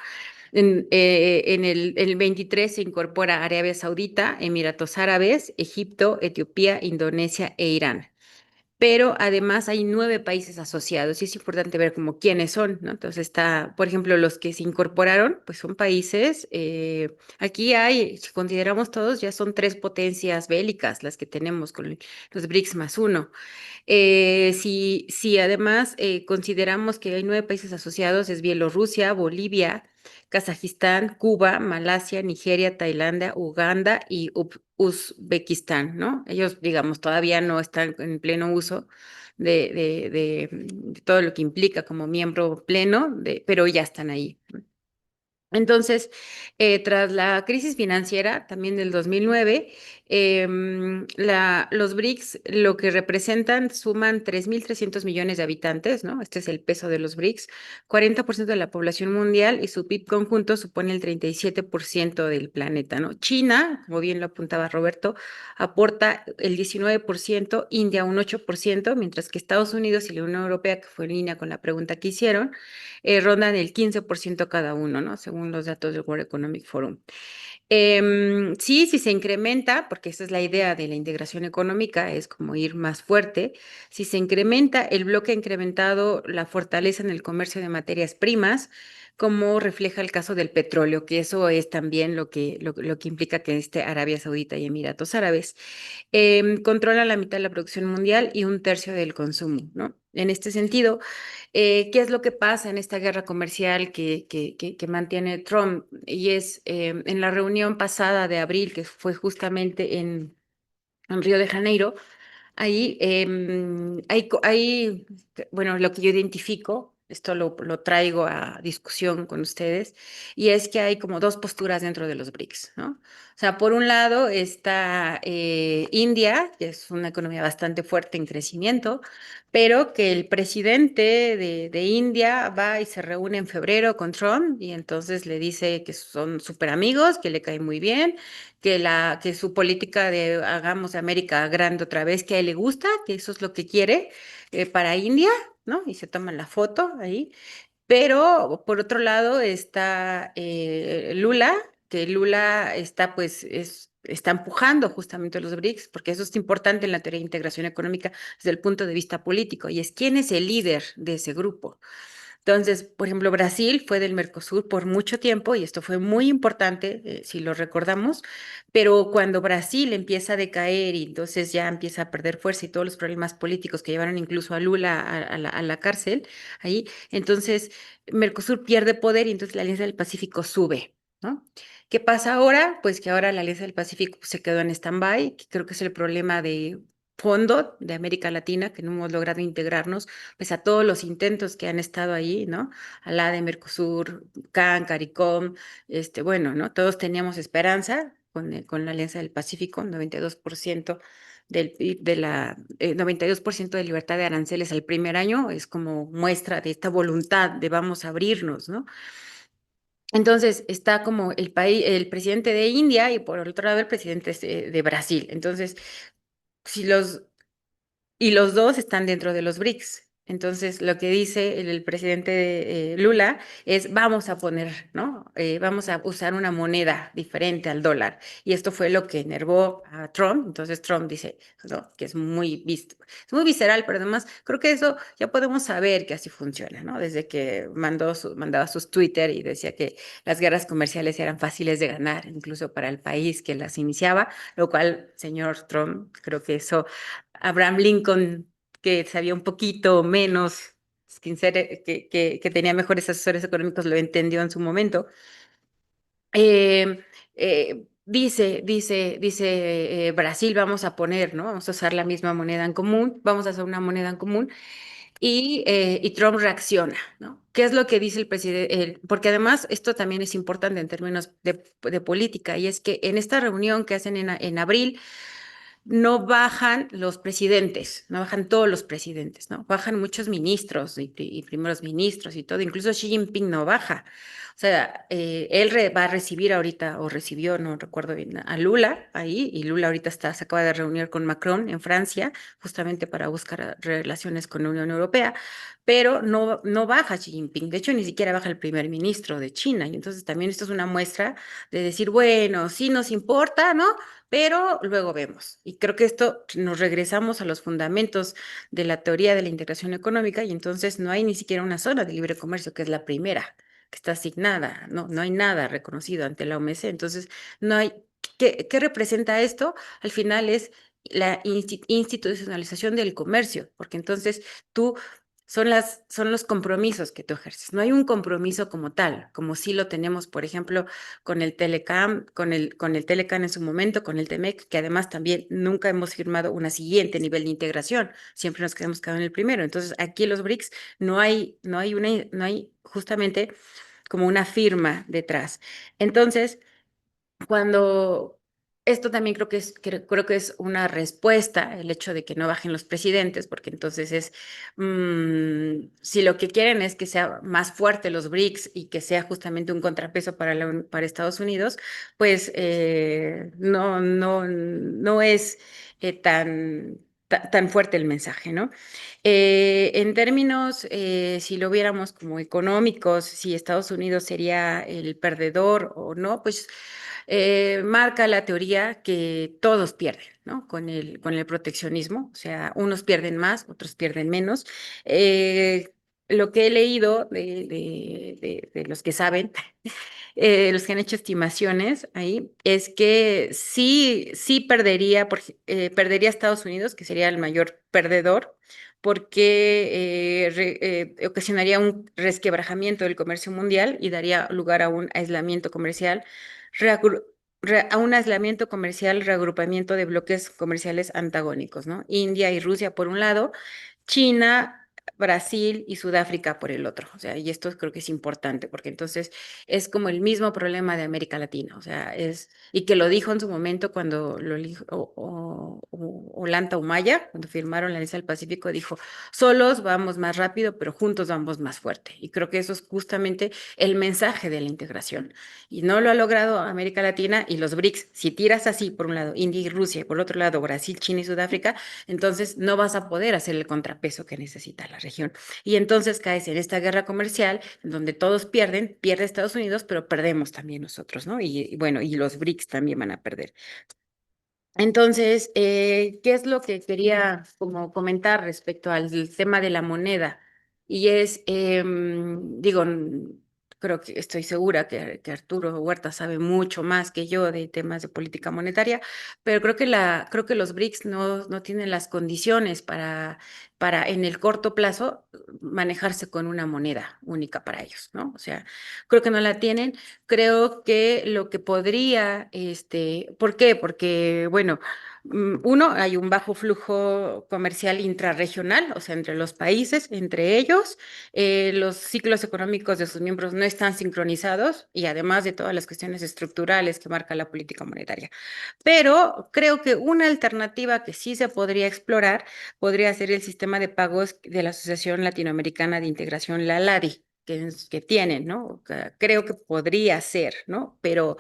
el 23 se incorpora Arabia Saudita, Emiratos Árabes, Egipto, Etiopía, Indonesia e Irán, pero además hay 9 países asociados y es importante ver como quiénes son, ¿no? Entonces está, por ejemplo, los que se incorporaron, pues son países, aquí hay, si consideramos todos, ya son 3 potencias bélicas las que tenemos con los BRICS más uno. Si además consideramos que hay 9 países asociados, es Bielorrusia, Bolivia, Kazajistán, Cuba, Malasia, Nigeria, Tailandia, Uganda y Uzbekistán, ¿no? Ellos, digamos, todavía no están en pleno uso de todo lo que implica como miembro pleno, pero ya están ahí. Entonces, tras la crisis financiera también del 2009, los BRICS lo que representan suman 3.300 millones de habitantes, ¿no? Este es el peso de los BRICS, 40% de la población mundial y su PIB conjunto supone el 37% del planeta, ¿no? China, como bien lo apuntaba Roberto, aporta el 19%, India un 8%, mientras que Estados Unidos y la Unión Europea, que fue en línea con la pregunta que hicieron, rondan el 15% cada uno, ¿no? Según los datos del World Economic Forum. Sí, si se incrementa, porque esa es la idea de la integración económica, es como ir más fuerte, si se incrementa, el bloque ha incrementado la fortaleza en el comercio de materias primas, como refleja el caso del petróleo, que eso es también lo que implica que esté Arabia Saudita y Emiratos Árabes. Controla la mitad de la producción mundial y un tercio del consumo, ¿no? En este sentido, ¿qué es lo que pasa en esta guerra comercial que mantiene Trump? Y es en la reunión pasada de abril, que fue justamente en Río de Janeiro, ahí bueno, lo que yo identifico, esto lo traigo a discusión con ustedes, y es que hay como 2 posturas dentro de los BRICS, ¿no? O sea, por un lado está India, que es una economía bastante fuerte en crecimiento, pero que el presidente de India va y se reúne en febrero con Trump y entonces le dice que son súper amigos, que le cae muy bien, que su política de hagamos América grande otra vez, que a él le gusta, que eso es lo que quiere para India, ¿no? Y se toman la foto ahí. Pero por otro lado está Lula, que Lula está, pues, está empujando justamente los BRICS, porque eso es importante en la teoría de integración económica desde el punto de vista político, y es quién es el líder de ese grupo. Entonces, por ejemplo, Brasil fue del Mercosur por mucho tiempo y esto fue muy importante, si lo recordamos, pero cuando Brasil empieza a decaer y entonces ya empieza a perder fuerza y todos los problemas políticos que llevaron incluso a Lula a la cárcel, ahí, entonces Mercosur pierde poder y entonces la Alianza del Pacífico sube, ¿no? ¿Qué pasa ahora? Pues que ahora la Alianza del Pacífico se quedó en stand-by, que creo que es el problema de fondo de América Latina, que no hemos logrado integrarnos pues a todos los intentos que han estado ahí, ¿no? A la de Mercosur, CAN, CARICOM, bueno, ¿no? Todos teníamos esperanza con la Alianza del Pacífico, 92% del PIB, 92% de libertad de aranceles al primer año, es como muestra de esta voluntad de vamos a abrirnos, ¿no? Entonces está como el país, el presidente de India y por otro lado el presidente de Brasil. Entonces, si los dos están dentro de los BRICS. Entonces, lo que dice el presidente Lula es, vamos a poner, ¿no? Vamos a usar una moneda diferente al dólar. Y esto fue lo que enervó a Trump. Entonces, Trump dice, ¿no? Que es es muy visceral, pero además creo que eso ya podemos saber que así funciona, ¿no? Desde que mandaba sus Twitter y decía que las guerras comerciales eran fáciles de ganar, incluso para el país que las iniciaba, lo cual, señor Trump, creo que eso Abraham Lincoln, que sabía un poquito menos, que tenía mejores asesores económicos, lo entendió en su momento. Dice Brasil, vamos a poner, ¿no? Vamos a usar la misma moneda en común, vamos a hacer una moneda en común. Y Trump reacciona, ¿no? ¿Qué es lo que dice el presidente? Porque además esto también es importante en términos de política, y es que en esta reunión que hacen en abril, no bajan los presidentes, no bajan todos los presidentes, ¿no? Bajan muchos ministros y primeros ministros y todo, incluso Xi Jinping no baja. O sea, él va a recibir ahorita, o recibió, no recuerdo bien, a Lula ahí, y Lula ahorita se acaba de reunir con Macron en Francia, justamente para buscar relaciones con la Unión Europea, pero no baja Xi Jinping, de hecho ni siquiera baja el primer ministro de China, y entonces también esto es una muestra de decir, bueno, sí nos importa, ¿no? Pero luego vemos. Y creo que esto nos regresamos a los fundamentos de la teoría de la integración económica y entonces no hay ni siquiera una zona de libre comercio, que es la primera, que está asignada, no hay nada reconocido ante la OMC. Entonces, no hay, ¿qué representa esto? Al final es la institucionalización del comercio, porque entonces tú son los compromisos que tú ejerces. No hay un compromiso como tal, como sí lo tenemos, por ejemplo, con el Telecam, con el Telecan en su momento, con el TEMEC, que además también nunca hemos firmado un siguiente nivel de integración, siempre nos quedamos quedando en el primero. Entonces, aquí en los BRICS no hay justamente como una firma detrás. Entonces, cuando esto también creo que es una respuesta, el hecho de que no bajen los presidentes, porque entonces si lo que quieren es que sea más fuerte los BRICS y que sea justamente un contrapeso para Estados Unidos, pues no es tan fuerte el mensaje, ¿no? En términos, si lo viéramos como económicos, si Estados Unidos sería el perdedor o no, pues marca la teoría que todos pierden, ¿no? Con el proteccionismo, o sea, unos pierden más, otros pierden menos. Lo que he leído de los que saben, los que han hecho estimaciones ahí, es que sí perdería Estados Unidos, que sería el mayor perdedor, porque ocasionaría un resquebrajamiento del comercio mundial y daría lugar a un aislamiento comercial, a un aislamiento comercial, reagrupamiento de bloques comerciales antagónicos, ¿no? India y Rusia por un lado, China, Brasil y Sudáfrica por el otro. O sea, y esto creo que es importante porque entonces es como el mismo problema de América Latina. O sea, y que lo dijo en su momento cuando lo dijo Ollanta Humala, cuando firmaron la Alianza del Pacífico, dijo, solos vamos más rápido, pero juntos vamos más fuerte. Y creo que eso es justamente el mensaje de la integración. Y no lo ha logrado América Latina y los BRICS. Si tiras así, por un lado, India y Rusia, y por otro lado, Brasil, China y Sudáfrica, entonces no vas a poder hacer el contrapeso que necesita la región. región. Y entonces caes en esta guerra comercial en donde todos pierden, pierde Estados Unidos, pero perdemos también nosotros, ¿no? Y bueno, y los BRICS también van a perder. Entonces, ¿qué es lo que quería como comentar respecto al tema de la moneda? Y es, digo, creo que estoy segura que Arturo Huerta sabe mucho más que yo de temas de política monetaria, pero creo que los BRICS no tienen las condiciones para en el corto plazo manejarse con una moneda única para ellos, ¿no? O sea, creo que no la tienen. Creo que lo que podría, ¿por qué? Porque, bueno, uno, hay un bajo flujo comercial intrarregional, o sea, entre los países, entre ellos, los ciclos económicos de sus miembros no están sincronizados y además de todas las cuestiones estructurales que marca la política monetaria. Pero creo que una alternativa que sí se podría explorar podría ser el sistema de pagos de la Asociación Latinoamericana de Integración, la LADI, que tienen, ¿no? Creo que podría ser, ¿no? Pero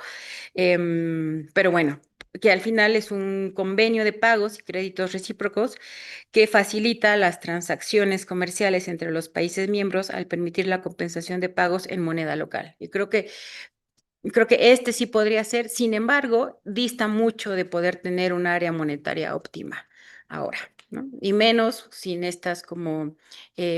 bueno, que al final es un convenio de pagos y créditos recíprocos que facilita las transacciones comerciales entre los países miembros al permitir la compensación de pagos en moneda local. Y creo que este sí podría ser, sin embargo, dista mucho de poder tener un área monetaria óptima ahora, ¿no? Y menos sin estas como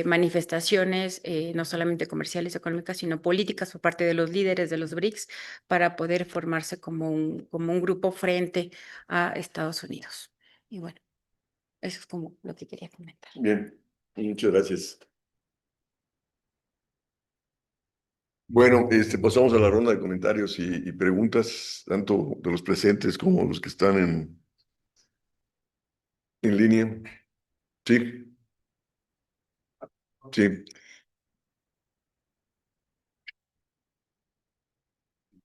manifestaciones, no solamente comerciales, económicas, sino políticas por parte de los líderes de los BRICS para poder formarse como un grupo frente a Estados Unidos. Y bueno, eso es como lo que quería comentar. Bien, muchas gracias. Bueno, pasamos a la ronda de comentarios y preguntas, tanto de los presentes como los que están en línea. Sí, sí.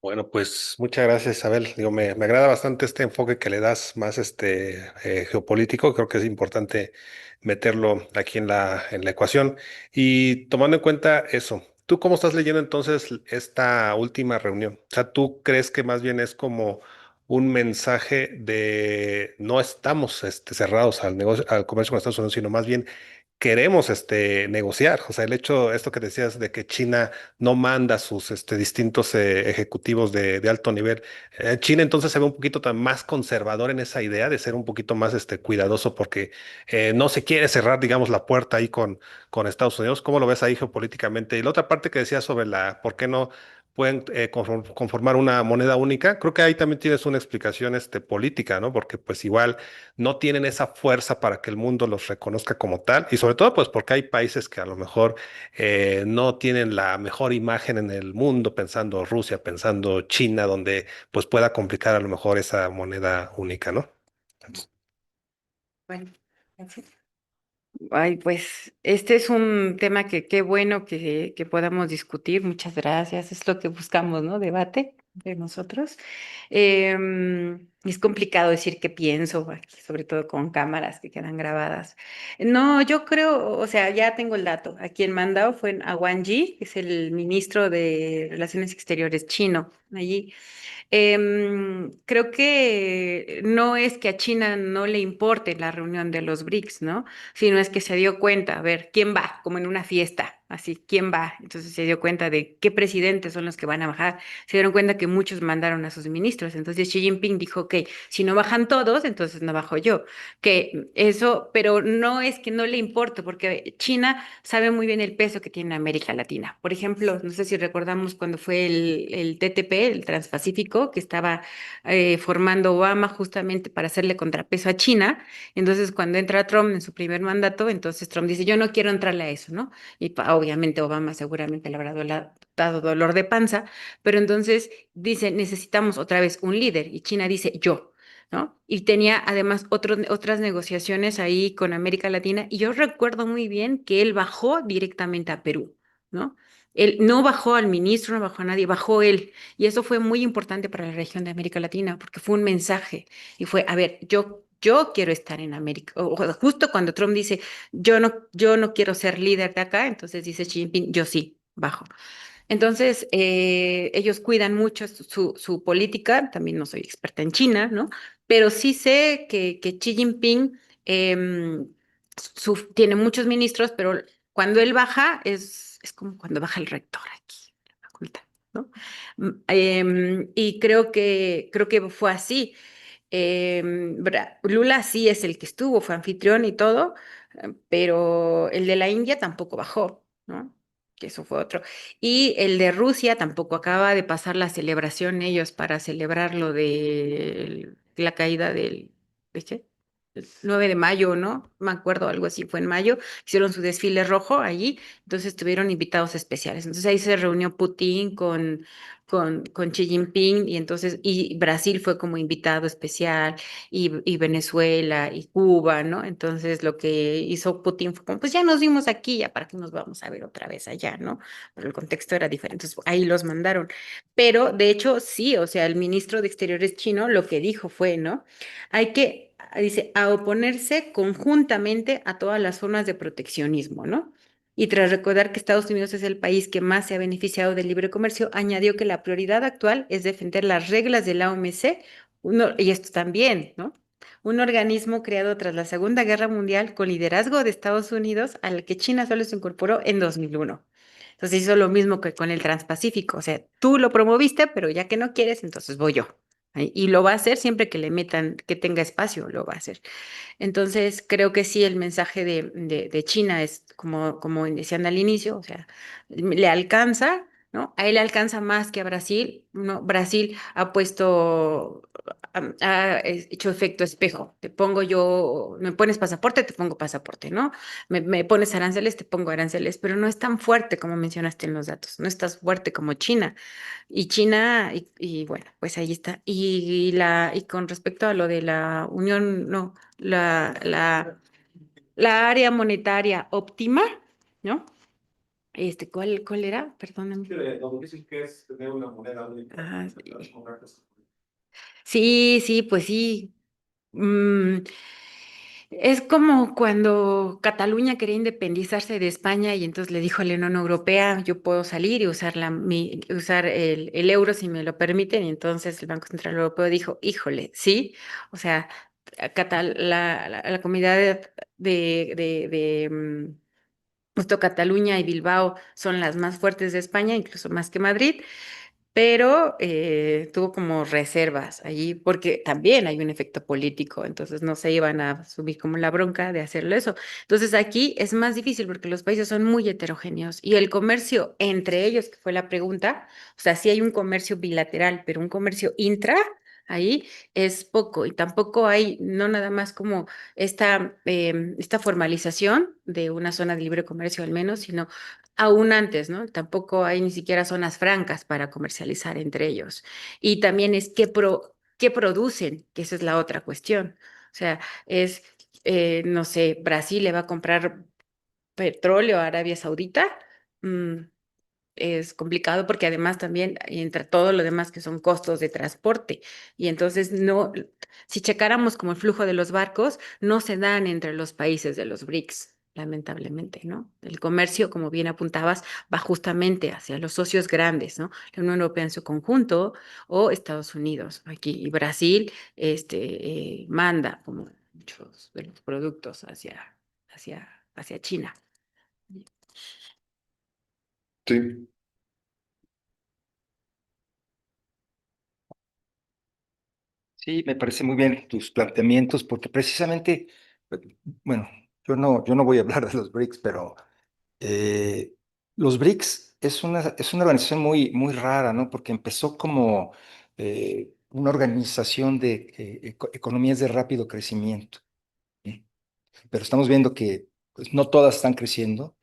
Bueno, pues muchas gracias, Isabel. Digo, me agrada bastante este enfoque que le das más geopolítico. Creo que es importante meterlo aquí en la ecuación. Y tomando en cuenta eso, ¿tú cómo estás leyendo entonces esta última reunión? O sea, ¿tú crees que más bien es como un mensaje de no estamos cerrados al negocio, al comercio con Estados Unidos, sino más bien queremos negociar? O sea, el hecho, esto que decías de que China no manda sus distintos ejecutivos de alto nivel. China entonces se ve un poquito más conservador en esa idea de ser un poquito más cuidadoso porque no se quiere cerrar, digamos, la puerta ahí con Estados Unidos. ¿Cómo lo ves ahí geopolíticamente? Y la otra parte que decías sobre por qué no pueden conformar una moneda única, creo que ahí también tienes una explicación política, ¿no? Porque pues igual no tienen esa fuerza para que el mundo los reconozca como tal y sobre todo pues porque hay países que a lo mejor no tienen la mejor imagen en el mundo, pensando Rusia, pensando China, donde pues pueda complicar a lo mejor esa moneda única, ¿no? Bueno, gracias. Ay, pues este es un tema que qué bueno que podamos discutir. Muchas gracias. Es lo que buscamos, ¿no? Debate de nosotros. Es complicado decir qué pienso, aquí, sobre todo con cámaras que quedan grabadas. No, yo creo, o sea, ya tengo el dato. A quien mandado fue a Wang Yi, que es el ministro de Relaciones Exteriores chino, allí. Creo que no es que a China no le importe la reunión de los BRICS, ¿no? Sino es que se dio cuenta, a ver, ¿quién va? Como en una fiesta, así, ¿quién va? Entonces se dio cuenta de qué presidentes son los que van a bajar. Se dieron cuenta que muchos mandaron a sus ministros. Entonces Xi Jinping dijo, ok, si no bajan todos, entonces no bajo yo. Que eso, pero no es que no le importe, porque China sabe muy bien el peso que tiene América Latina. Por ejemplo, no sé si recordamos cuando fue el TTP, el Transpacífico, que estaba formando Obama justamente para hacerle contrapeso a China. Entonces, cuando entra Trump en su primer mandato, entonces Trump dice, yo no quiero entrarle a eso, ¿no? Y obviamente Obama seguramente le habrá dado dolor de panza, pero entonces dice, necesitamos otra vez un líder, y China dice, yo. ¿No? Y tenía además otras negociaciones ahí con América Latina, y yo recuerdo muy bien que él bajó directamente a Perú, ¿no? Él no bajó al ministro, no bajó a nadie, bajó él. Y eso fue muy importante para la región de América Latina, porque fue un mensaje y fue, a ver, yo quiero estar en América. O justo cuando Trump dice, yo no quiero ser líder de acá, entonces dice Xi Jinping, yo sí, bajo. Entonces, ellos cuidan mucho su política, también no soy experta en China, ¿no? Pero sí sé que Xi Jinping tiene muchos ministros, pero Cuando él baja, es como cuando baja el rector aquí en la facultad, ¿no? Y creo que fue así. Lula sí es el que estuvo, fue anfitrión y todo, pero el de la India tampoco bajó, ¿no? Que eso fue otro. Y el de Rusia tampoco acaba de pasar la celebración ellos para celebrar lo de la caída ¿de qué? El 9 de mayo, ¿no? Me acuerdo, algo así, fue en mayo, hicieron su desfile rojo allí, entonces tuvieron invitados especiales. Entonces ahí se reunió Putin con Xi Jinping y Brasil fue como invitado especial y Venezuela y Cuba, ¿no? Entonces lo que hizo Putin fue como, pues ya nos vimos aquí, ya para qué nos vamos a ver otra vez allá, ¿no? Pero el contexto era diferente, entonces ahí los mandaron. Pero de hecho sí, o sea, el ministro de Exteriores chino lo que dijo fue, ¿no? Hay que, dice, a oponerse conjuntamente a todas las formas de proteccionismo, ¿no? Y tras recordar que Estados Unidos es el país que más se ha beneficiado del libre comercio, añadió que la prioridad actual es defender las reglas de la OMC, y esto también, ¿no? Un organismo creado tras la Segunda Guerra Mundial con liderazgo de Estados Unidos, al que China solo se incorporó en 2001. Entonces hizo lo mismo que con el Transpacífico, o sea, tú lo promoviste, pero ya que no quieres, entonces voy yo. Y lo va a hacer siempre que le metan, que tenga espacio, lo va a hacer. Entonces, creo que sí, el mensaje de China es como decían al inicio, o sea, le alcanza, ¿no? A él le alcanza más que a Brasil, ¿no? Brasil ha ha hecho efecto espejo. Te pongo yo, me pones pasaporte, te pongo pasaporte, ¿no? Me pones aranceles, te pongo aranceles, pero no es tan fuerte como mencionaste en los datos, no es tan fuerte como China. Y China, y bueno, pues ahí está. Y con respecto a lo de la unión, no, la área monetaria óptima, ¿no? ¿Cuál era? Perdóname. Lo difícil que es tener una moneda única. Ah, sí, sí, pues sí. Mm, es como cuando Cataluña quería independizarse de España y entonces le dijo a la Unión Europea, yo puedo salir y usar, usar el euro si me lo permiten. Y entonces el Banco Central Europeo dijo, híjole, sí, o sea, la comunidad justo Cataluña y Bilbao son las más fuertes de España, incluso más que Madrid, pero tuvo como reservas allí, porque también hay un efecto político, entonces no se iban a subir como la bronca de hacerlo eso. Entonces aquí es más difícil porque los países son muy heterogéneos y el comercio entre ellos, que fue la pregunta, o sea, sí hay un comercio bilateral, pero un comercio intra. Ahí es poco y tampoco hay, no nada más como esta formalización de una zona de libre comercio al menos, sino aún antes, ¿no? Tampoco hay ni siquiera zonas francas para comercializar entre ellos. Y también es qué producen, que esa es la otra cuestión. O sea, no sé, Brasil le va a comprar petróleo a Arabia Saudita. Mm, es complicado porque además también entra todo lo demás que son costos de transporte. Y entonces no, si checáramos como el flujo de los barcos, no se dan entre los países de los BRICS, lamentablemente, ¿no? El comercio, como bien apuntabas, va justamente hacia los socios grandes, ¿no? La Unión Europea en su conjunto o Estados Unidos aquí. Y Brasil manda como muchos de los productos hacia China. Sí, Sí, me parece muy bien tus planteamientos, porque precisamente, bueno, yo no voy a hablar de los BRICS, pero los BRICS es una organización muy, muy rara, ¿no? Porque empezó como una organización de economías de rápido crecimiento, ¿sí? Pero estamos viendo que pues, no todas están creciendo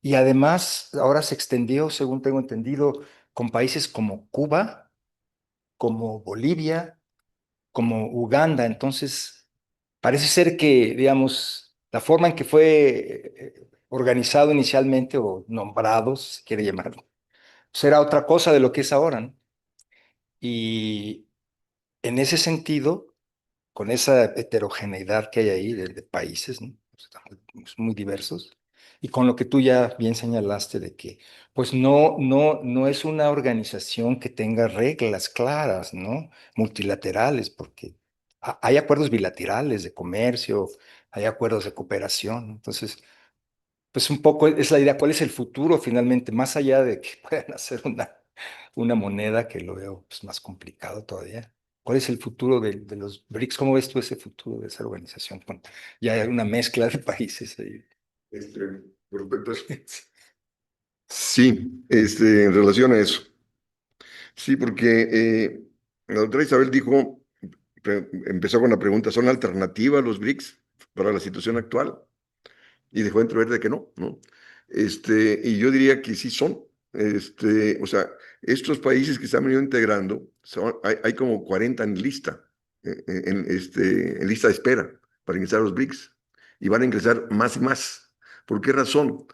y además ahora se extendió, según tengo entendido, con países como Cuba, como Bolivia, como Uganda. Entonces, parece ser que, digamos, la forma en que fue organizado inicialmente o nombrado, si se quiere llamarlo, pues era otra cosa de lo que es ahora, ¿no? Y en ese sentido, con esa heterogeneidad que hay ahí de países, ¿no? Pues, están muy diversos, y con lo que tú ya bien señalaste de que, pues no es una organización que tenga reglas claras, ¿no? Multilaterales, porque hay acuerdos bilaterales de comercio, hay acuerdos de cooperación. Entonces, pues un poco es la idea, ¿cuál es el futuro finalmente? Más allá de que puedan hacer una moneda que lo veo pues, más complicado todavía. ¿Cuál es el futuro de los BRICS? ¿Cómo ves tú ese futuro de esa organización? Con ya hay una mezcla de países ahí. Este, por respecto a eso. Sí, en relación a eso. Sí, porque la doctora Isabel dijo, empezó con la pregunta, ¿son alternativas los BRICS para la situación actual? Y dejó entrever de que no, ¿no? Y yo diría que sí son. O sea, estos países que se han venido integrando, hay como 40 en lista, en lista de espera para ingresar a los BRICS. Y van a ingresar más y más. ¿Por qué razón?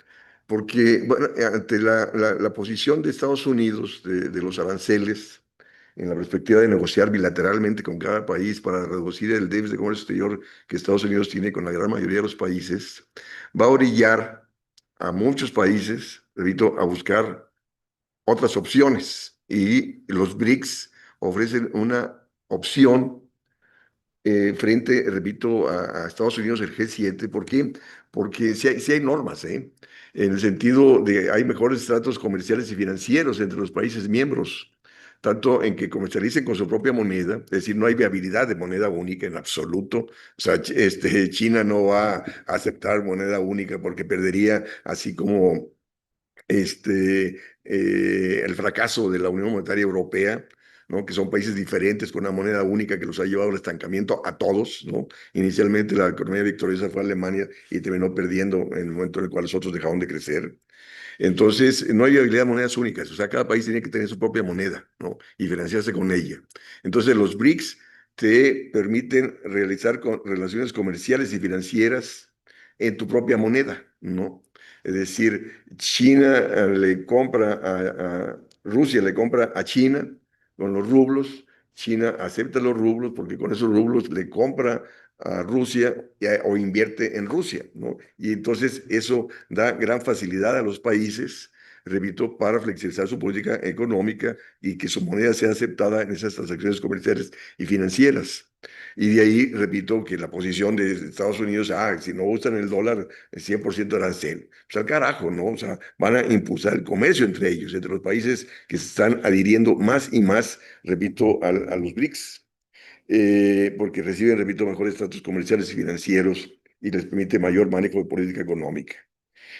Porque, bueno, ante la posición de Estados Unidos de los aranceles, en la perspectiva de negociar bilateralmente con cada país para reducir el déficit de comercio exterior que Estados Unidos tiene con la gran mayoría de los países, va a orillar a muchos países, repito, a buscar otras opciones. Y los BRICS ofrecen una opción frente, repito, a Estados Unidos, el G7. ¿Por qué? Porque sí hay normas, ¿eh? En el sentido de hay mejores tratos comerciales y financieros entre los países miembros, tanto en que comercialicen con su propia moneda, es decir, no hay viabilidad de moneda única en absoluto. O sea, China no va a aceptar moneda única porque perdería, así como el fracaso de la Unión Monetaria Europea, ¿no? Que son países diferentes con una moneda única que los ha llevado al estancamiento a todos, ¿no? Inicialmente la economía victoriosa fue Alemania y terminó perdiendo en el momento en el cual los otros dejaron de crecer. Entonces, no hay viabilidad de monedas únicas, o sea, cada país tiene que tener su propia moneda, ¿no? Y financiarse con ella. Entonces, los BRICS te permiten realizar relaciones comerciales y financieras en tu propia moneda, ¿no? Es decir, China le compra Rusia le compra a China con los rublos, China acepta los rublos porque con esos rublos le compra a Rusia o invierte en Rusia, ¿no? Y entonces eso da gran facilidad a los países, repito, para flexibilizar su política económica y que su moneda sea aceptada en esas transacciones comerciales y financieras. Y de ahí, repito, que la posición de Estados Unidos, si no usan el dólar, es 100% arancel. Pues al carajo, ¿no? O sea, van a impulsar el comercio entre ellos, entre los países que se están adhiriendo más y más, repito, a los BRICS, porque reciben, repito, mejores tratos comerciales y financieros y les permite mayor manejo de política económica.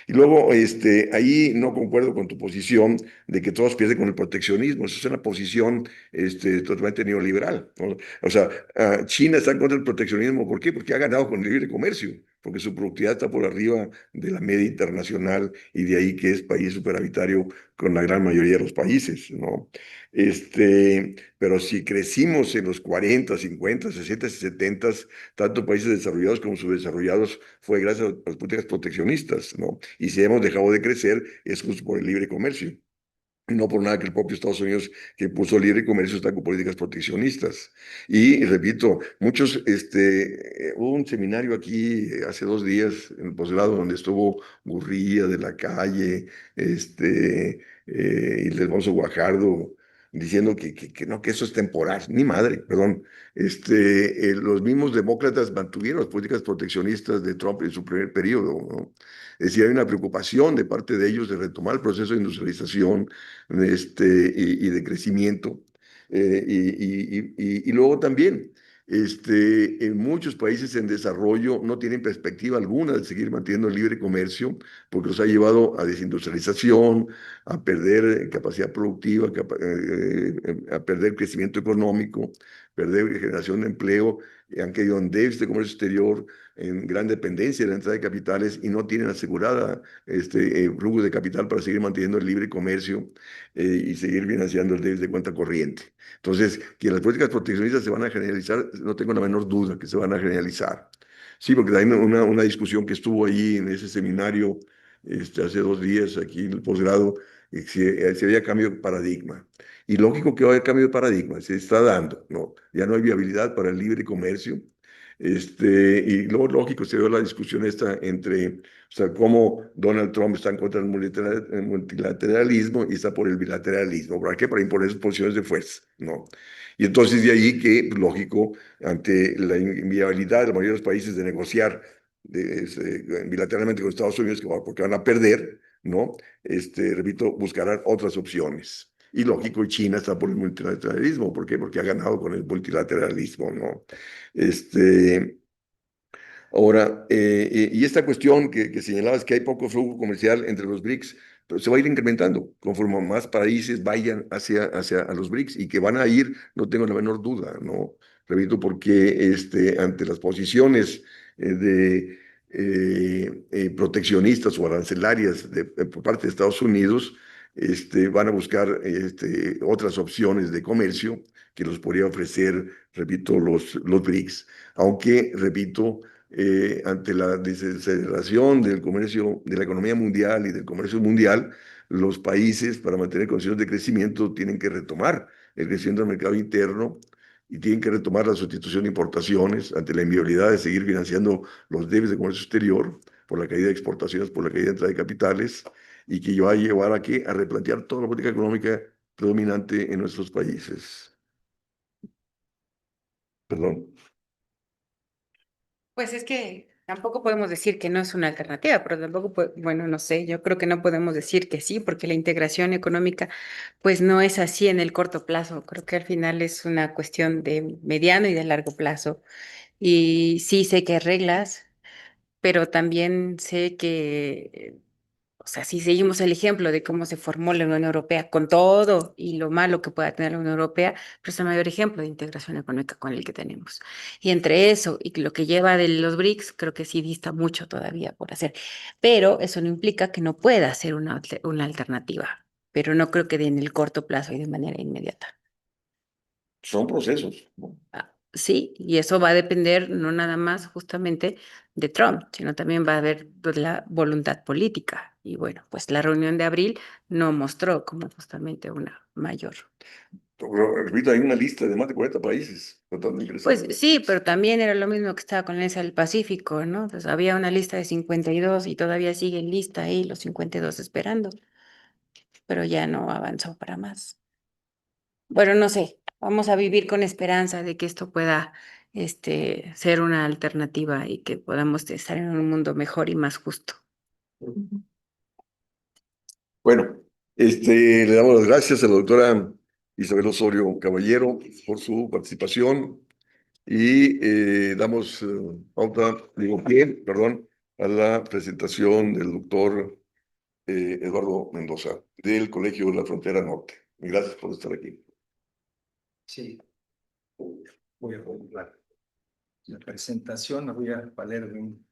Y luego, ahí no concuerdo con tu posición de que todos pierden con el proteccionismo. Eso es una posición totalmente neoliberal, ¿no? O sea, China está en contra del proteccionismo. ¿Por qué? Porque ha ganado con el libre comercio, porque su productividad está por arriba de la media internacional y de ahí que es país superavitario con la gran mayoría de los países, ¿no? Pero si crecimos en los 40, 50, 60 y 70, tanto países desarrollados como subdesarrollados, fue gracias a las políticas proteccionistas, ¿no? Y si hemos dejado de crecer es justo por el libre comercio. Y no por nada que el propio Estados Unidos, que puso libre comercio, está con políticas proteccionistas. Y repito, hubo un seminario aquí hace 2 días en el posgrado donde estuvo Gurría de la Calle, y el Alfonso Guajardo, diciendo que no, que eso es temporal, ni madre, perdón. Los mismos demócratas mantuvieron las políticas proteccionistas de Trump en su primer periodo, ¿no? Es decir, hay una preocupación de parte de ellos de retomar el proceso de industrialización, y de crecimiento. Y luego también, en muchos países en desarrollo no tienen perspectiva alguna de seguir manteniendo el libre comercio porque los ha llevado a desindustrialización, a perder capacidad productiva, a perder crecimiento económico, perder generación de empleo, han caído en déficit de comercio exterior, en gran dependencia de la entrada de capitales y no tienen asegurada flujo de capital para seguir manteniendo el libre comercio y seguir financiando el déficit de cuenta corriente. Entonces, que las políticas proteccionistas se van a generalizar, no tengo la menor duda que se van a generalizar. Sí, porque hay una discusión que estuvo ahí en ese seminario hace 2 días, aquí en el posgrado, si había cambio de paradigma. Y lógico que va a haber cambio de paradigma, se está dando, ¿no? Ya no hay viabilidad para el libre comercio. Y luego, lógico, se dio la discusión esta entre, o sea, cómo Donald Trump está en contra del multilateralismo y está por el bilateralismo. ¿Para qué? Para imponer sus posiciones de fuerza, ¿no? Y entonces de ahí que, pues, lógico, ante la inviabilidad de la mayoría de los países de negociar bilateralmente con Estados Unidos, porque van a perder, ¿no? Repito, buscarán otras opciones. Y lógico, China está por el multilateralismo. ¿Por qué? Porque ha ganado con el multilateralismo, ¿no? Este, Ahora, y esta cuestión que señalabas que hay poco flujo comercial entre los BRICS, pero se va a ir incrementando conforme más países vayan hacia a los BRICS y que van a ir, no tengo la menor duda, ¿no? Repito, porque ante las posiciones proteccionistas o arancelarias por parte de Estados Unidos, van a buscar otras opciones de comercio que los podría ofrecer, repito, los BRICS. Aunque, repito, ante la desaceleración del comercio, de la economía mundial y del comercio mundial, los países para mantener condiciones de crecimiento tienen que retomar el crecimiento del mercado interno y tienen que retomar la sustitución de importaciones ante la inviabilidad de seguir financiando los débitos de comercio exterior por la caída de exportaciones, por la caída de entrada de capitales y que va a llevar a qué? A replantear toda la política económica predominante en nuestros países. Perdón. Pues es que tampoco podemos decir que no es una alternativa, pero tampoco, bueno, no sé, yo creo que no podemos decir que sí, porque la integración económica pues no es así en el corto plazo. Creo que al final es una cuestión de mediano y de largo plazo. Y sí sé que hay reglas, pero también sé que, o sea, si seguimos el ejemplo de cómo se formó la Unión Europea con todo y lo malo que pueda tener la Unión Europea, pero es el mayor ejemplo de integración económica con el que tenemos. Y entre eso y lo que lleva de los BRICS, creo que sí dista mucho todavía por hacer. Pero eso no implica que no pueda ser una alternativa, pero no creo que en el corto plazo y de manera inmediata. Son procesos, ¿no? Sí, y eso va a depender no nada más justamente de Trump, sino también va a haber pues, la voluntad política. Y bueno, pues la reunión de abril no mostró como justamente una mayor. Pero, repito, hay una lista de más de 40 países tratando de ingresar. Pues sí, pero también era lo mismo que estaba con la Alianza del Pacífico, ¿no? Pues había una lista de 52 y todavía siguen lista ahí los 52 esperando, pero ya no avanzó para más. Bueno, no sé, vamos a vivir con esperanza de que esto pueda ser una alternativa y que podamos estar en un mundo mejor y más justo. Bueno, le damos las gracias a la doctora Isabel Osorio Caballero por su participación y damos pie, perdón, a la presentación del doctor Eduardo Mendoza del Colegio de la Frontera Norte. Gracias por estar aquí. Sí, voy a poner la presentación, me voy a valer de un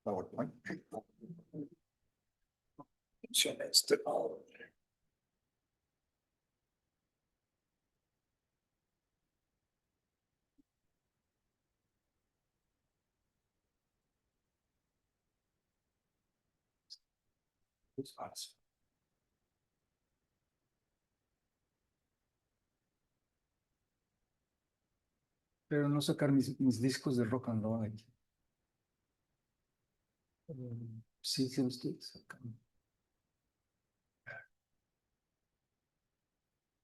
PowerPoint. Funciona este. Pero no sacar mis discos de rock and roll aquí. Sí, sí, estoy sacando.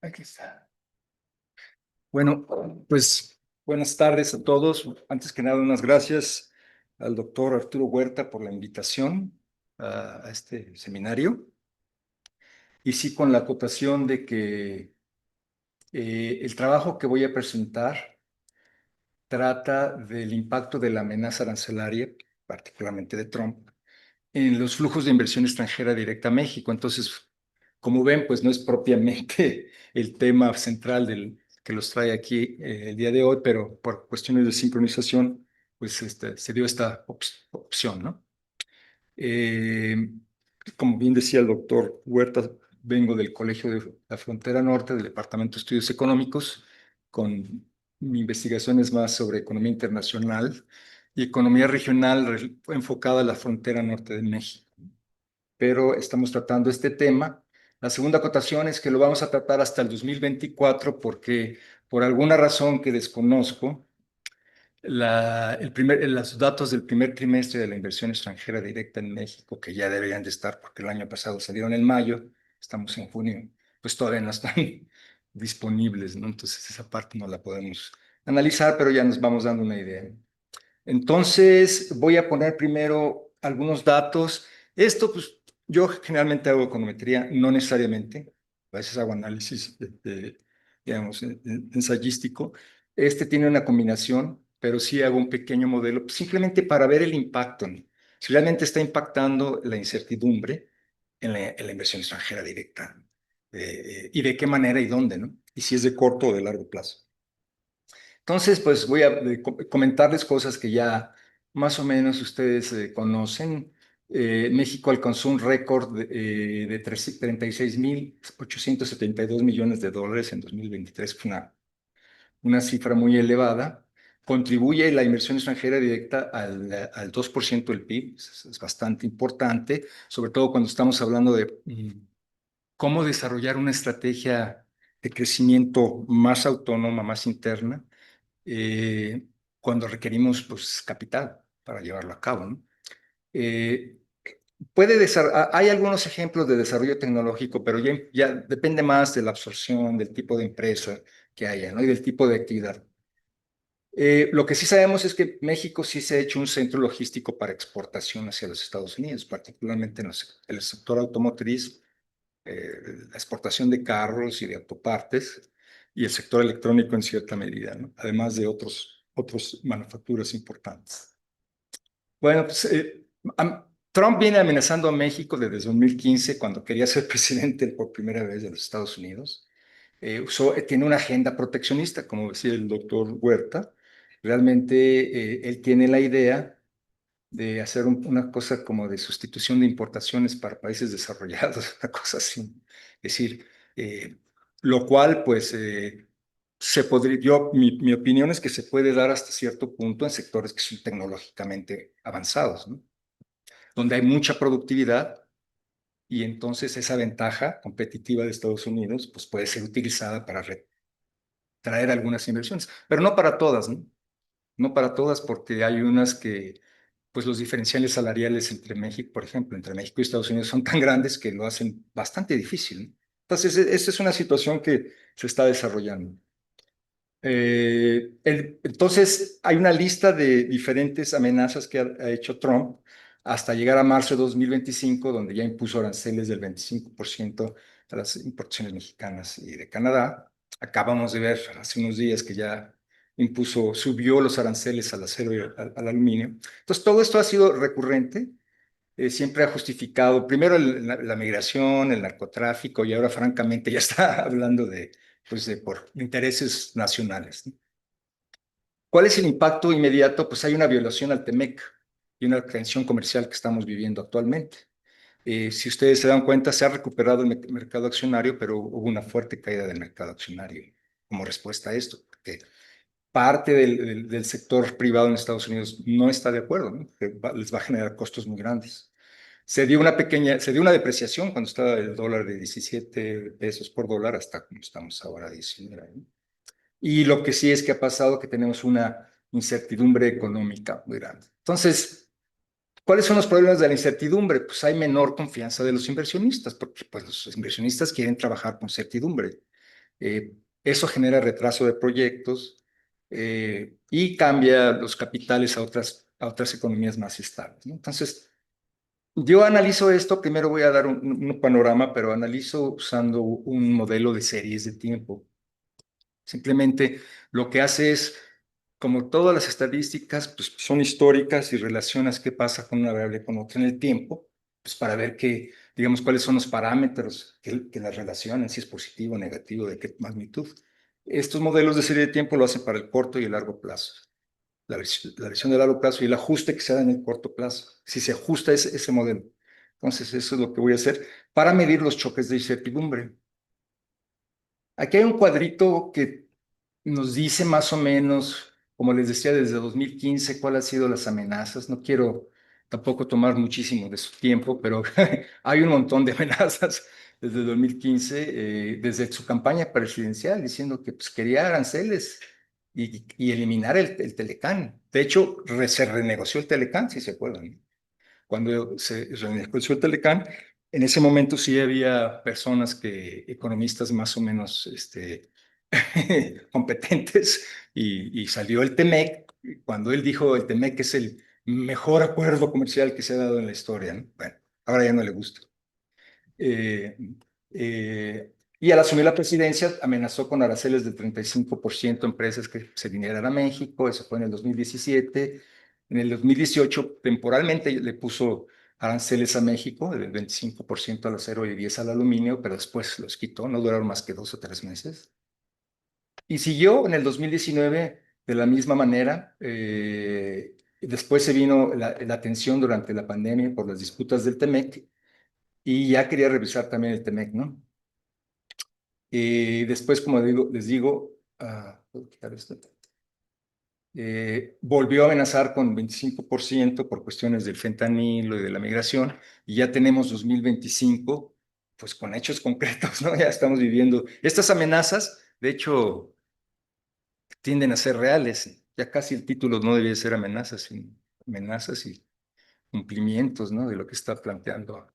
Aquí está. Bueno, pues buenas tardes a todos. Antes que nada, unas gracias al doctor Arturo Huerta por la invitación a este seminario. Y sí, con la acotación de que el trabajo que voy a presentar trata del impacto de la amenaza arancelaria, particularmente de Trump, en los flujos de inversión extranjera directa a México. Entonces, como ven, pues no es propiamente el tema central que los trae aquí el día de hoy, pero por cuestiones de sincronización, pues se dio esta opción, ¿no? Eh, Como bien decía el doctor Huerta, vengo del Colegio de la Frontera Norte, del Departamento de Estudios Económicos, con mi investigación es más sobre economía internacional y economía regional enfocada a la frontera norte de México. Pero estamos tratando este tema. La segunda acotación es que lo vamos a tratar hasta el 2024 porque por alguna razón que desconozco, los datos del primer trimestre de la inversión extranjera directa en México, que ya deberían de estar porque el año pasado salieron en mayo, estamos en junio, pues todavía no están disponibles, ¿no? Entonces esa parte no la podemos analizar, pero ya nos vamos dando una idea. Entonces, voy a poner primero algunos datos. Esto, pues, yo generalmente hago econometría, no necesariamente. A veces hago análisis, digamos, ensayístico. Este tiene una combinación, pero sí hago un pequeño modelo, simplemente para ver el impacto, ¿no? Si realmente está impactando la incertidumbre en la inversión extranjera directa, y de qué manera y dónde, ¿no? Y si es de corto o de largo plazo. Entonces, pues voy a comentarles cosas que ya más o menos ustedes conocen. México alcanzó un récord de 36.872 millones de dólares en 2023, que es una cifra muy elevada. Contribuye la inversión extranjera directa al 2% del PIB, es bastante importante, sobre todo cuando estamos hablando de cómo desarrollar una estrategia de crecimiento más autónoma, más interna, eh, cuando requerimos pues, capital para llevarlo a cabo, ¿no? Eh, hay algunos ejemplos de desarrollo tecnológico, pero ya depende más de la absorción, del tipo de empresa que haya, ¿no? Y del tipo de actividad. Lo que sí sabemos es que México sí se ha hecho un centro logístico para exportación hacia los Estados Unidos, particularmente en el sector automotriz, la exportación de carros y de autopartes, y el sector electrónico en cierta medida, ¿no? Además de otros manufacturas importantes. Bueno, pues Trump viene amenazando a México desde 2015, cuando quería ser presidente por primera vez de los Estados Unidos. Tiene una agenda proteccionista, como decía el doctor Huerta. Realmente él tiene la idea de hacer una cosa como de sustitución de importaciones para países desarrollados, una cosa así. Es decir, lo cual, pues, mi opinión es que se puede dar hasta cierto punto en sectores que son tecnológicamente avanzados, ¿no? Donde hay mucha productividad, y entonces esa ventaja competitiva de Estados Unidos, pues, puede ser utilizada para traer algunas inversiones, pero no para todas, ¿no? No para todas, porque hay unas que, pues los diferenciales salariales entre México, por ejemplo, entre México y Estados Unidos son tan grandes que lo hacen bastante difícil, ¿no? Entonces, esta es una situación que se está desarrollando. Entonces, hay una lista de diferentes amenazas que ha hecho Trump hasta llegar a marzo de 2025, donde ya impuso aranceles del 25% a las importaciones mexicanas y de Canadá. Acabamos de ver hace unos días que ya subió los aranceles al acero y al aluminio. Entonces, todo esto ha sido recurrente. Siempre ha justificado primero la migración, el narcotráfico, y ahora francamente ya está hablando pues, por intereses nacionales, ¿no? ¿Cuál es el impacto inmediato? Pues hay una violación al TEMEC y una tensión comercial que estamos viviendo actualmente. Si ustedes se dan cuenta, se ha recuperado el mercado accionario, pero hubo una fuerte caída del mercado accionario como respuesta a esto, porque parte del sector privado en Estados Unidos no está de acuerdo, ¿no? Que les va a generar costos muy grandes. Se dio una depreciación cuando estaba el dólar de 17 pesos por dólar hasta como estamos ahora, 19, ¿no? Y lo que sí es que ha pasado que tenemos una incertidumbre económica muy grande. Entonces, ¿cuáles son los problemas de la incertidumbre? Pues hay menor confianza de los inversionistas, porque pues, los inversionistas quieren trabajar con certidumbre. Eso genera retraso de proyectos, y cambia los capitales a otras economías más estables, ¿no? Entonces, yo analizo esto, primero voy a dar un panorama, pero analizo usando un modelo de series de tiempo. Simplemente lo que hace es, como todas las estadísticas, pues son históricas y relacionas qué pasa con una variable con otra en el tiempo, pues para ver digamos, cuáles son los parámetros que las relacionan, si es positivo o negativo, de qué magnitud. Estos modelos de serie de tiempo lo hacen para el corto y el largo plazo. La visión de largo plazo y el ajuste que se da en el corto plazo, si se ajusta ese modelo. Entonces, eso es lo que voy a hacer para medir los choques de incertidumbre. Aquí hay un cuadrito que nos dice más o menos, como les decía, desde 2015, cuáles han sido las amenazas. No quiero tampoco tomar muchísimo de su tiempo, pero hay un montón de amenazas desde 2015, desde su campaña presidencial, diciendo que pues, quería aranceles y eliminar el Telecán. De hecho, se renegoció el Telecán, si se acuerdan. Cuando se renegoció el Telecán, en ese momento sí había economistas más o menos competentes, y salió el TEMEC cuando él dijo el TEMEC es el mejor acuerdo comercial que se ha dado en la historia, ¿no? Bueno, ahora ya no le gusta. Eh, y al asumir la presidencia amenazó con aranceles del 35% a empresas que se vinieran a México. Eso fue en el 2017. En el 2018 temporalmente le puso aranceles a México del 25% al acero y 10% al aluminio, pero después los quitó, no duraron más que 2 o 3 meses. Y siguió en el 2019 de la misma manera. Después se vino la tensión durante la pandemia por las disputas del TEMEC y ya quería revisar también el TEMEC, ¿no? Y después, como les digo, ¿puedo quitar esto? Volvió a amenazar con 25% por cuestiones del fentanilo y de la migración, y ya tenemos 2025, pues con hechos concretos, ¿no? Ya estamos viviendo. Estas amenazas, de hecho, tienden a ser reales. Ya casi el título no debía ser amenazas, sino amenazas y cumplimientos, ¿no? De lo que está planteando.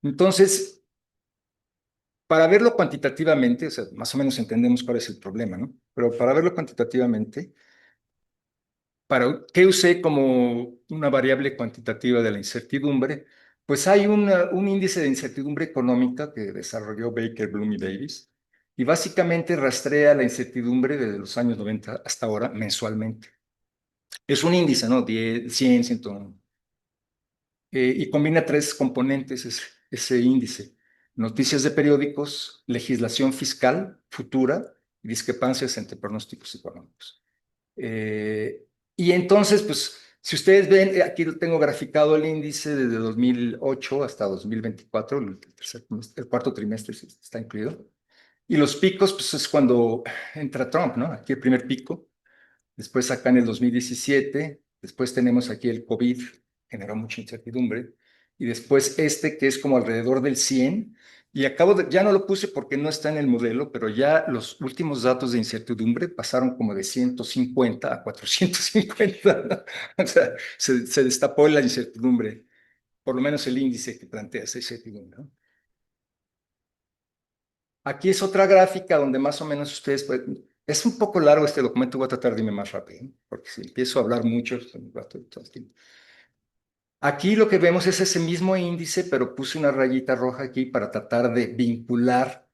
Entonces, para verlo cuantitativamente, o sea, más o menos entendemos cuál es el problema, ¿no? Pero para verlo cuantitativamente, ¿qué usé como una variable cuantitativa de la incertidumbre? Pues hay un índice de incertidumbre económica que desarrolló Baker, Bloom y Davis, y básicamente rastrea la incertidumbre desde los años 90 hasta ahora mensualmente. Es un índice, ¿no? 10, 100, 101. Y combina 3 componentes ese índice: noticias de periódicos, legislación fiscal futura y discrepancias entre pronósticos económicos. Y entonces, pues, si ustedes ven, aquí lo tengo graficado el índice desde 2008 hasta 2024, el cuarto trimestre está incluido. Y los picos, pues es cuando entra Trump, ¿no? Aquí el primer pico. Después acá en el 2017, después tenemos aquí el COVID, generó mucha incertidumbre, y después este que es como alrededor del 100, y ya no lo puse porque no está en el modelo, pero ya los últimos datos de incertidumbre pasaron como de 150 a 450, o sea, se destapó la incertidumbre, por lo menos el índice que plantea esa incertidumbre, ¿no? Aquí es otra gráfica donde más o menos ustedes pueden... Es un poco largo este documento, voy a tratar de irme más rápido, ¿no? Porque si empiezo a hablar mucho, todo el tiempo. Aquí lo que vemos es ese mismo índice, pero puse una rayita roja aquí para tratar de vincular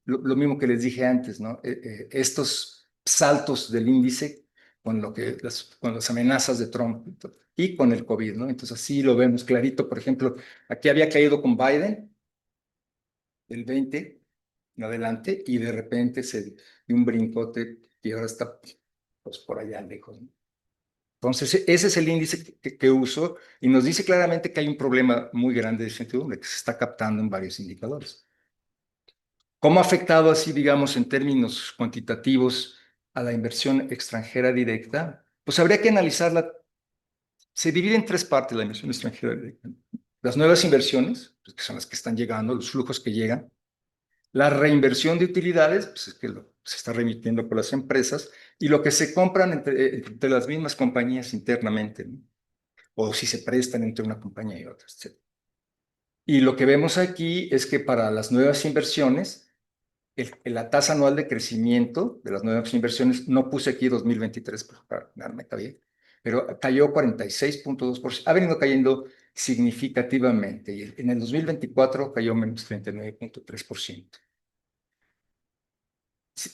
lo mismo que les dije antes, ¿no? Estos saltos del índice con con las amenazas de Trump y con el COVID, ¿no? Entonces así lo vemos clarito. Por ejemplo, aquí había caído con Biden el 20 en adelante y de repente se dio un brincote y ahora está pues por allá lejos, ¿no? Entonces, ese es el índice que uso y nos dice claramente que hay un problema muy grande de incertidumbre que se está captando en varios indicadores. ¿Cómo ha afectado así, digamos, en términos cuantitativos a la inversión extranjera directa? Pues habría que analizarla. Se divide en 3 partes la inversión extranjera directa. Las nuevas inversiones, pues, que son las que están llegando, los flujos que llegan. La reinversión de utilidades, pues es que se está remitiendo por las empresas, y lo que se compran entre las mismas compañías internamente, ¿no? O si se prestan entre una compañía y otra, etc. Y lo que vemos aquí es que para las nuevas inversiones, la tasa anual de crecimiento de las nuevas inversiones, no puse aquí 2023 para darme bien, pero cayó 46.2%, ha venido cayendo significativamente, y en el 2024 cayó menos 39.3%.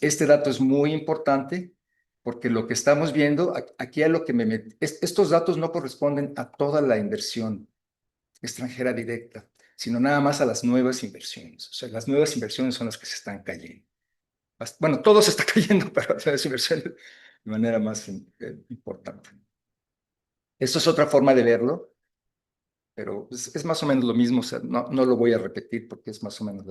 Este dato es muy importante porque lo que estamos viendo, aquí a lo que estos datos no corresponden a toda la inversión extranjera directa, sino nada más a las nuevas inversiones. O sea, las nuevas inversiones son las que se están cayendo. Bueno, todo se está cayendo, pero las nuevas inversiones de manera más importante. Esto es otra forma de verlo, pero es más o menos lo mismo. O sea, no lo voy a repetir porque es más o menos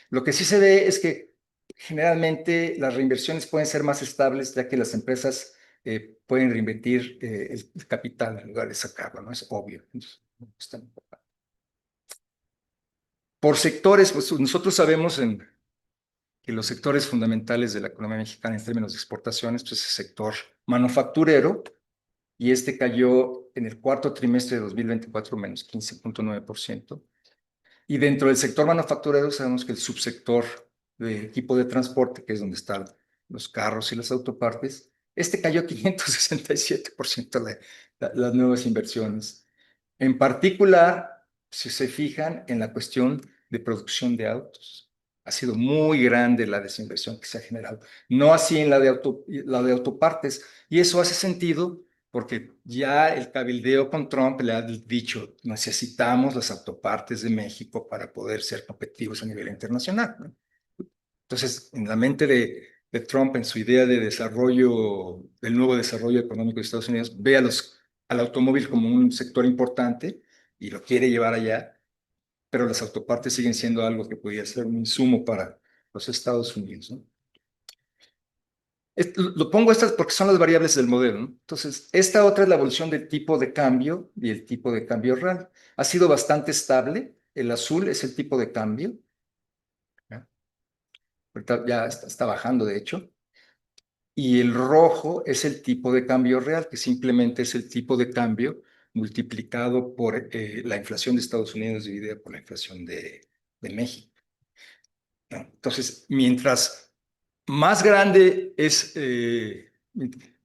lo que sí se ve es que generalmente las reinversiones pueden ser más estables, ya que las empresas pueden reinvertir el capital en lugar de sacarlo, ¿no? Es obvio. Entonces, es tan importante. Por sectores, pues nosotros sabemos que los sectores fundamentales de la economía mexicana en términos de exportaciones, pues es el sector manufacturero, y este cayó en el cuarto trimestre de 2024 menos 15.9%. Y dentro del sector manufacturero sabemos que el subsector de equipo de transporte, que es donde están los carros y las autopartes, Este cayó 567% las nuevas inversiones. En particular, si se fijan en la cuestión de producción de autos, ha sido muy grande la desinversión que se ha generado. No así en la de autopartes. Y eso hace sentido porque ya el cabildeo con Trump le ha dicho, necesitamos las autopartes de México para poder ser competitivos a nivel internacional, ¿no? Entonces, en la mente de Trump, en su idea de desarrollo, del nuevo desarrollo económico de Estados Unidos, ve al automóvil como un sector importante y lo quiere llevar allá, pero las autopartes siguen siendo algo que podría ser un insumo para los Estados Unidos, ¿no? Lo pongo estas porque son las variables del modelo, ¿no? Entonces, esta otra es la evolución del tipo de cambio y el tipo de cambio real. Ha sido bastante estable. El azul es el tipo de cambio. ¿Ya? Ahorita ya está bajando, de hecho. Y el rojo es el tipo de cambio real, que simplemente es el tipo de cambio multiplicado por la inflación de Estados Unidos dividida por la inflación de México, ¿no? Entonces, más grande es,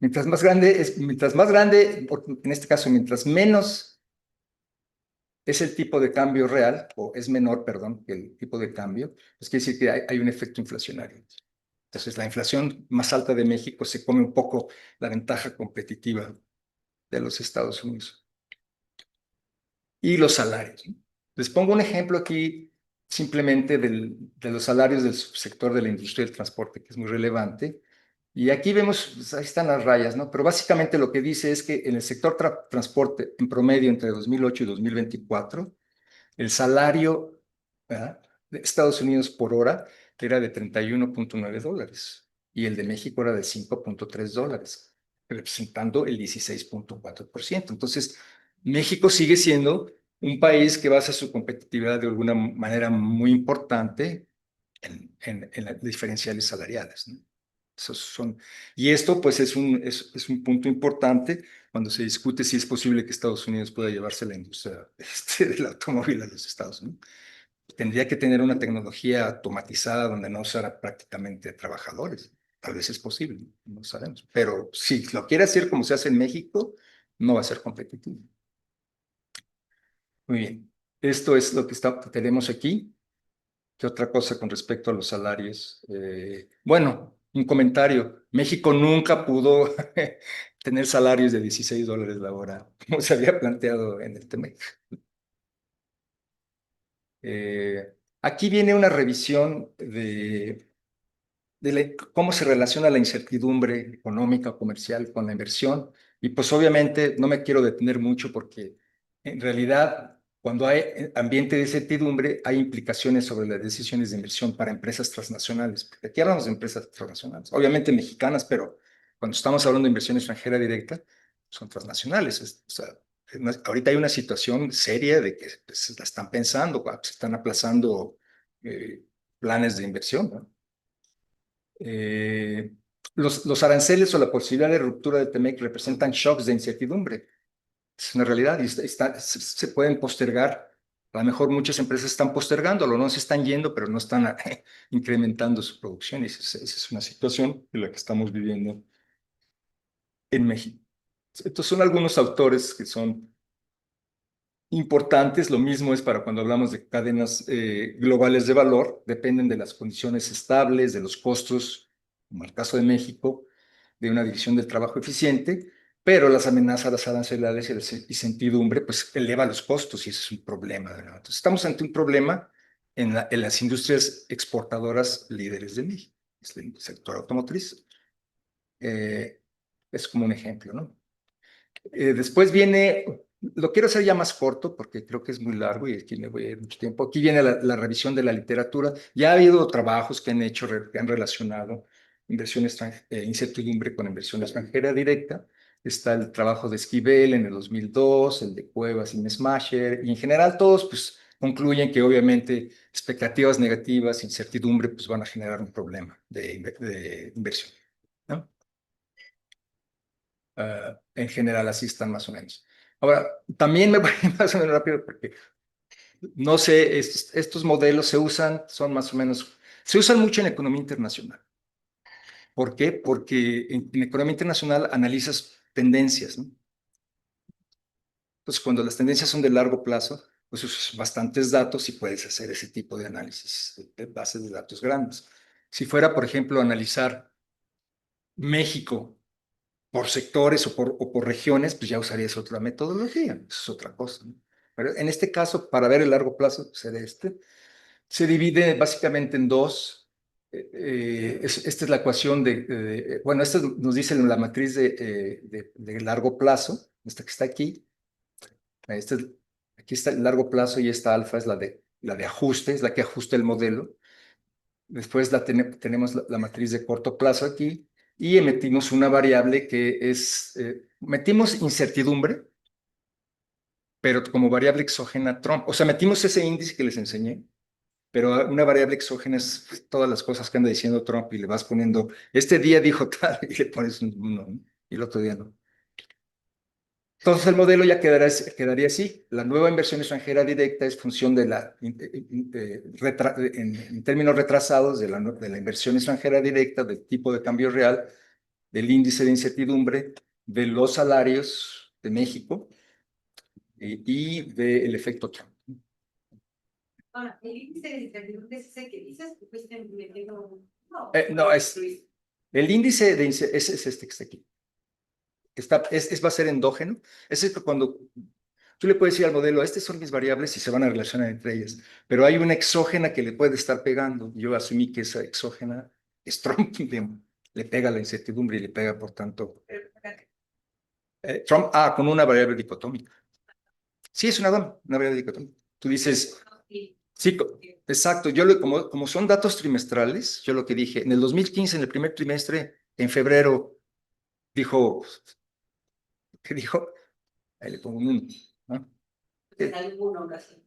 mientras más grande, en este caso, mientras menos es el tipo de cambio real, o es menor, perdón, que el tipo de cambio, pues quiere decir que hay un efecto inflacionario. Entonces, la inflación más alta de México se come un poco la ventaja competitiva de los Estados Unidos. Y los salarios, ¿no? Les pongo un ejemplo aquí simplemente de los salarios del subsector de la industria del transporte, que es muy relevante. Y aquí vemos, pues, ahí están las rayas, ¿no? Pero básicamente lo que dice es que en el sector transporte, en promedio entre 2008 y 2024, el salario, ¿verdad?, de Estados Unidos por hora era de $31.9 y el de México era de $5.3, representando el 16.4%. Entonces, México sigue siendo un país que basa su competitividad de alguna manera muy importante en las diferenciales salariales, ¿no? Y esto pues es un punto importante cuando se discute si es posible que Estados Unidos pueda llevarse la industria del automóvil a los Estados Unidos. Tendría que tener una tecnología automatizada donde no usara prácticamente trabajadores. Tal vez es posible, no sabemos. Pero si lo quiere hacer como se hace en México, no va a ser competitivo. Muy bien. Esto es lo que tenemos aquí. ¿Qué otra cosa con respecto a los salarios? Bueno, un comentario. México nunca pudo tener salarios de $16 la hora, como se había planteado en el TEMEC. Aquí viene una revisión de cómo se relaciona la incertidumbre económica o comercial con la inversión. Y pues obviamente no me quiero detener mucho porque en realidad cuando hay ambiente de incertidumbre hay implicaciones sobre las decisiones de inversión para empresas transnacionales. Porque aquí hablamos de empresas transnacionales, obviamente mexicanas, pero cuando estamos hablando de inversión extranjera directa, son transnacionales. O sea, ahorita hay una situación seria de que pues, la están pensando, se están aplazando planes de inversión, ¿no? Los aranceles o la posibilidad de ruptura de TEMEC representan shocks de incertidumbre. Es una realidad y se pueden postergar. A lo mejor muchas empresas están postergándolo, no se están yendo, pero no están incrementando su producción. Y esa es una situación en la que estamos viviendo en México. Estos son algunos autores que son importantes. Lo mismo es para cuando hablamos de cadenas globales de valor. Dependen de las condiciones estables, de los costos, como el caso de México, de una división del trabajo eficiente, pero las amenazas arancelarias y la incertidumbre pues eleva los costos y ese es un problema, ¿verdad? Entonces estamos ante un problema en las industrias exportadoras líderes de México, es el sector automotriz. Es como un ejemplo, ¿no? Después viene, lo quiero hacer ya más corto porque creo que es muy largo y aquí me voy a ir mucho tiempo. Aquí viene la revisión de la literatura. Ya ha habido trabajos que han hecho, que han relacionado incertidumbre con inversión extranjera directa. Está el trabajo de Esquivel en el 2002, el de Cuevas y Messmacher, y en general todos pues concluyen que obviamente expectativas negativas, incertidumbre, pues van a generar un problema de inversión, ¿no? En general así están más o menos. Ahora, también me voy más o menos rápido porque no sé, estos modelos se usan, son más o menos, se usan mucho en economía internacional. ¿Por qué? Porque en economía internacional analizas tendencias, ¿no? Entonces, cuando las tendencias son de largo plazo, pues usas bastantes datos y puedes hacer ese tipo de análisis de bases de datos grandes. Si fuera, por ejemplo, analizar México por sectores o por regiones, pues ya usarías otra metodología, eso es otra cosa, ¿no? Pero en este caso, para ver el largo plazo, será se divide básicamente en dos. Esta es la ecuación bueno, esta nos dice la matriz de largo plazo, esta que está aquí. Esta es- Aquí está el largo plazo y esta alfa es la de ajuste, es la que ajusta el modelo. Después tenemos la matriz de corto plazo aquí y metimos una variable que metimos incertidumbre, pero como variable exógena Trump. O sea, metimos ese índice que les enseñé, pero una variable exógena es pues, todas las cosas que anda diciendo Trump y le vas poniendo, este día dijo tal y le pones un 1, ¿no? Y el otro día no. Entonces el modelo ya quedaría así. La nueva inversión extranjera directa es función de en términos retrasados de la inversión extranjera directa, del tipo de cambio real, del índice de incertidumbre, de los salarios de México y del efecto Trump. Ah, el índice de incertidumbre es ese que dices que fuiste metiendo. No, No, el índice de incertidumbre es este que está aquí. Va a ser endógeno. Es cuando tú le puedes decir al modelo, estas son mis variables y se van a relacionar entre ellas, pero hay una exógena que le puede estar pegando. Yo asumí que esa exógena es Trump, digamos, le pega la incertidumbre y le pega, por tanto, Trump, con una variable dicotómica. Sí, es una variable dicotómica. Tú dices, sí, exacto. Como son datos trimestrales, yo lo que dije, en el 2015, en el primer trimestre, en febrero, dijo, ¿qué dijo? Ahí le pongo un 1, ¿no? en alguna ocasión.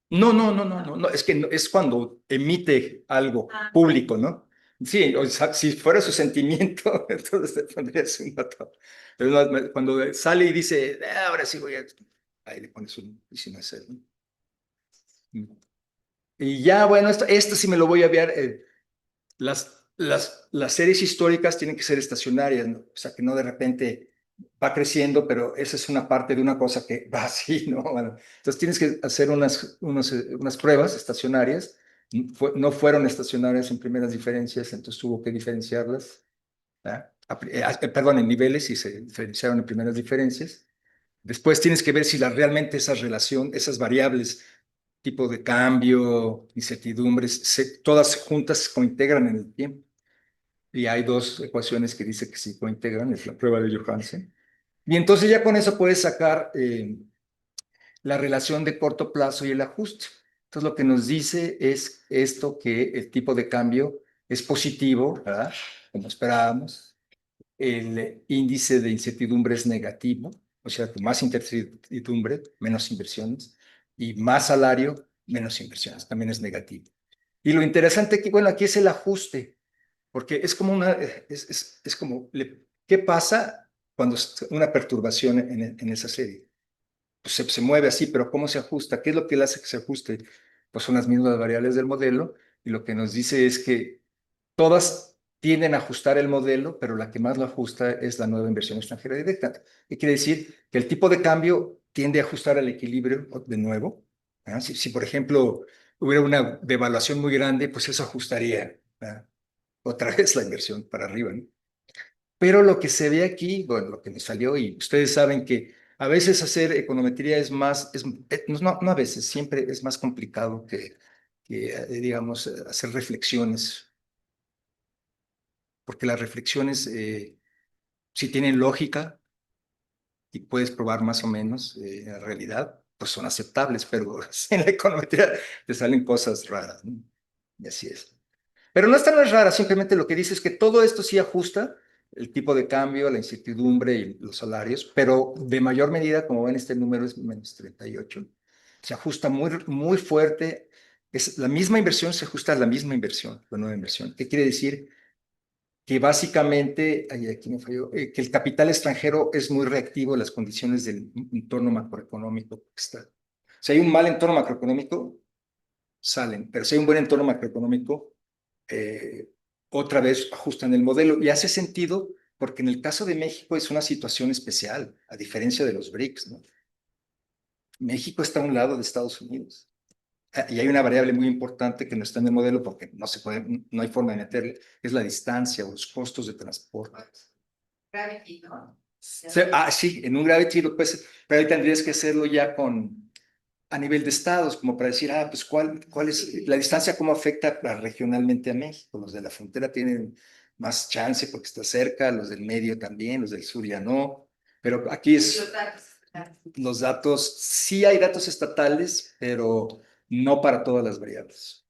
No, es que es cuando emite algo público, ¿no? Sí, o sea, si fuera su sentimiento, entonces te pondrías un dato. Pero cuando sale y dice, ahora sí voy a... Ahí le pones un 19, ¿no? Y ya, bueno, esto sí me lo voy a enviar. Las series históricas tienen que ser estacionarias, ¿no? O sea, que no de repente va creciendo, pero esa es una parte de una cosa que va así, ¿no? Bueno, entonces tienes que hacer unas pruebas estacionarias. No fueron estacionarias en primeras diferencias, entonces tuvo que diferenciarlas. ¿Ah? Perdón, en niveles y se diferenciaron en primeras diferencias. Después tienes que ver si realmente esas variables, tipo de cambio, incertidumbres, todas juntas se cointegran en el tiempo. Y hay dos ecuaciones que dice que se cointegran, es la prueba de Johansen. Y entonces ya con eso puedes sacar la relación de corto plazo y el ajuste. Entonces lo que nos dice es esto, que el tipo de cambio es positivo, ¿verdad? Como esperábamos. El índice de incertidumbre es negativo, o sea, que más incertidumbre, menos inversiones, y más salario, menos inversiones, también es negativo. Y lo interesante aquí, bueno, aquí es el ajuste, porque es como es como, ¿qué pasa cuando una perturbación en esa serie? Pues se mueve así, pero ¿cómo se ajusta? ¿Qué es lo que le hace que se ajuste? Pues son las mismas variables del modelo, y lo que nos dice es que todas tienden a ajustar el modelo, pero la que más lo ajusta es la nueva inversión extranjera directa. ¿Qué quiere decir? Que el tipo de cambio tiende a ajustar al equilibrio de nuevo. Si, por ejemplo, hubiera una devaluación muy grande, pues eso ajustaría otra vez la inversión para arriba, ¿no? Pero lo que se ve aquí, bueno, lo que me salió, y ustedes saben que a veces hacer econometría es más, no a veces, siempre es más complicado que digamos, hacer reflexiones, porque las reflexiones, si tienen lógica y puedes probar más o menos en realidad, pues son aceptables, pero en la econometría te salen cosas raras, ¿no? Y así es. Pero no es rara, simplemente lo que dice es que todo esto sí ajusta el tipo de cambio, la incertidumbre y los salarios, pero de mayor medida, como ven, este número es menos 38. Se ajusta muy fuerte. Es la misma inversión, se ajusta a la misma inversión, la nueva inversión. ¿Qué quiere decir? Que básicamente, aquí me falló, que el capital extranjero es muy reactivo a las condiciones del entorno macroeconómico que está. Si hay un mal entorno macroeconómico, salen, pero si hay un buen entorno macroeconómico, otra vez ajustan el modelo y hace sentido porque en el caso de México es una situación especial, a diferencia de los BRICS, ¿no? México está a un lado de Estados Unidos. Y hay una variable muy importante que no está en el modelo porque no se puede, no hay forma de meterle, es la distancia o los costos de transporte. Gravity, ¿no? Sí, en un gravity lo puedes, pero ahí tendrías que hacerlo ya a nivel de estados, como para decir, pues cuál es la distancia, cómo afecta regionalmente a México. Los de la frontera tienen más chance porque está cerca, los del medio también, los del sur ya no. Pero aquí es los datos, sí hay datos estatales, pero no para todas las variables.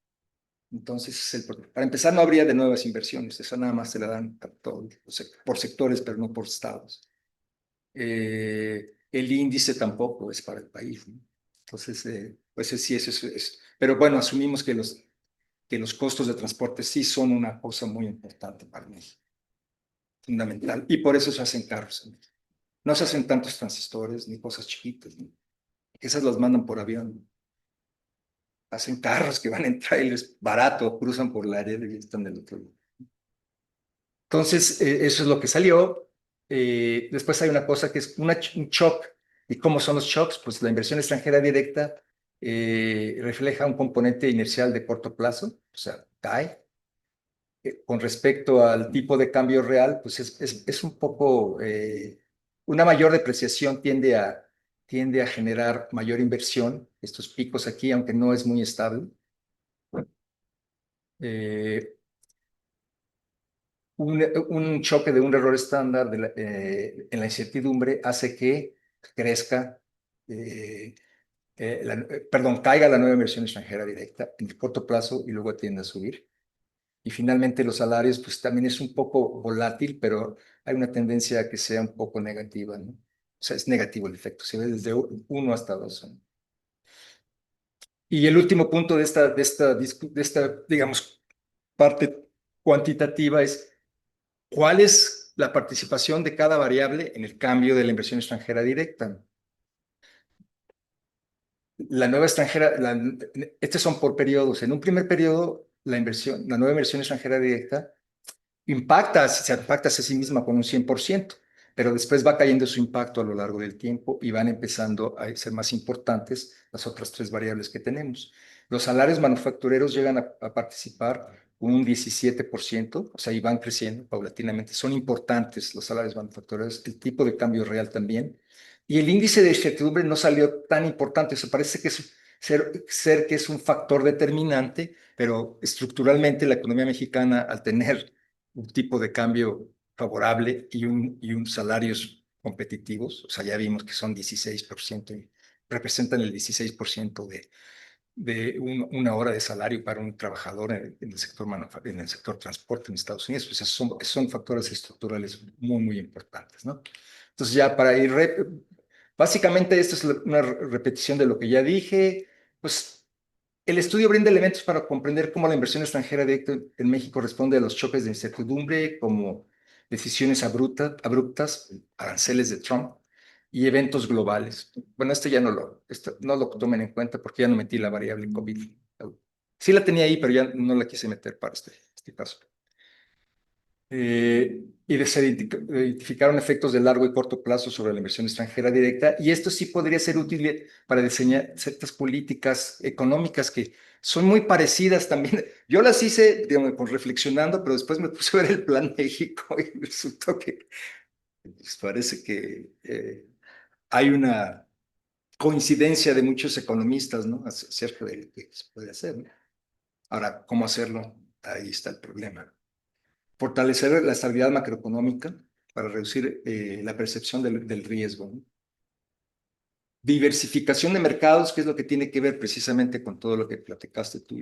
Entonces, es el problema. Para empezar, no habría de nuevas inversiones, eso nada más se la dan a todos, por sectores, pero no por estados. El índice tampoco es para el país, ¿no? Entonces, pues sí, eso es. Pero bueno, asumimos que los costos de transporte sí son una cosa muy importante para México, fundamental, y por eso se hacen carros en México. No se hacen tantos transistores ni cosas chiquitas, ¿no? Esas las mandan por avión. Hacen carros que van en trailers barato, cruzan por la área y están del otro lado. Entonces, eso es lo que salió. Después hay una cosa que es un shock. ¿Y cómo son los shocks? Pues la inversión extranjera directa refleja un componente inercial de corto plazo, o sea, cae. Con respecto al tipo de cambio real, pues es un poco, una mayor depreciación tiende a generar mayor inversión, estos picos aquí, aunque no es muy estable. Eh, un choque de un error estándar en la incertidumbre hace que crezca, perdón, caiga la nueva inversión extranjera directa en el corto plazo y luego tiende a subir. Y finalmente los salarios, pues también es un poco volátil, pero hay una tendencia a que sea un poco negativa, ¿no? O sea, es negativo el efecto, se ve desde 1 hasta 2, ¿no? Y el último punto de esta, digamos, parte cuantitativa es cuál es la participación de cada variable en el cambio de la inversión extranjera directa. La nueva extranjera, estos son por periodos. En un primer periodo, la nueva inversión extranjera directa se impacta a sí misma con un 100%, pero después va cayendo su impacto a lo largo del tiempo y van empezando a ser más importantes las otras tres variables que tenemos. Los salarios manufactureros llegan a participar con un 17%, o sea, y van creciendo paulatinamente. Son importantes los salarios manufactureros, el tipo de cambio real también. Y el índice de incertidumbre no salió tan importante, o sea, parece que ser que es un factor determinante, pero estructuralmente la economía mexicana, al tener un tipo de cambio favorable y un salarios competitivos, o sea, ya vimos que son 16% y representan el 16% de una hora de salario para un trabajador en el sector transporte en Estados Unidos. Pues son factores estructurales muy, muy importantes, ¿no? Entonces ya para ir, básicamente esto es una repetición de lo que ya dije, pues el estudio brinda elementos para comprender cómo la inversión extranjera directa en México responde a los choques de incertidumbre, como decisiones abruptas, aranceles de Trump y eventos globales. Bueno, esto no lo tomen en cuenta porque ya no metí la variable COVID. Sí la tenía ahí, pero ya no la quise meter para este caso. Y se identificaron efectos de largo y corto plazo sobre la inversión extranjera directa, y esto sí podría ser útil para diseñar ciertas políticas económicas que son muy parecidas también. Yo las hice, digamos, reflexionando, pero después me puse a ver el Plan México y resultó que pues, parece que hay una coincidencia de muchos economistas, ¿no? Acerca de lo que se puede hacer, ¿no? Ahora, ¿cómo hacerlo? Ahí está el problema. Fortalecer la estabilidad macroeconómica para reducir la percepción del riesgo, ¿no? Diversificación de mercados, que es lo que tiene que ver precisamente con todo lo que platicaste tú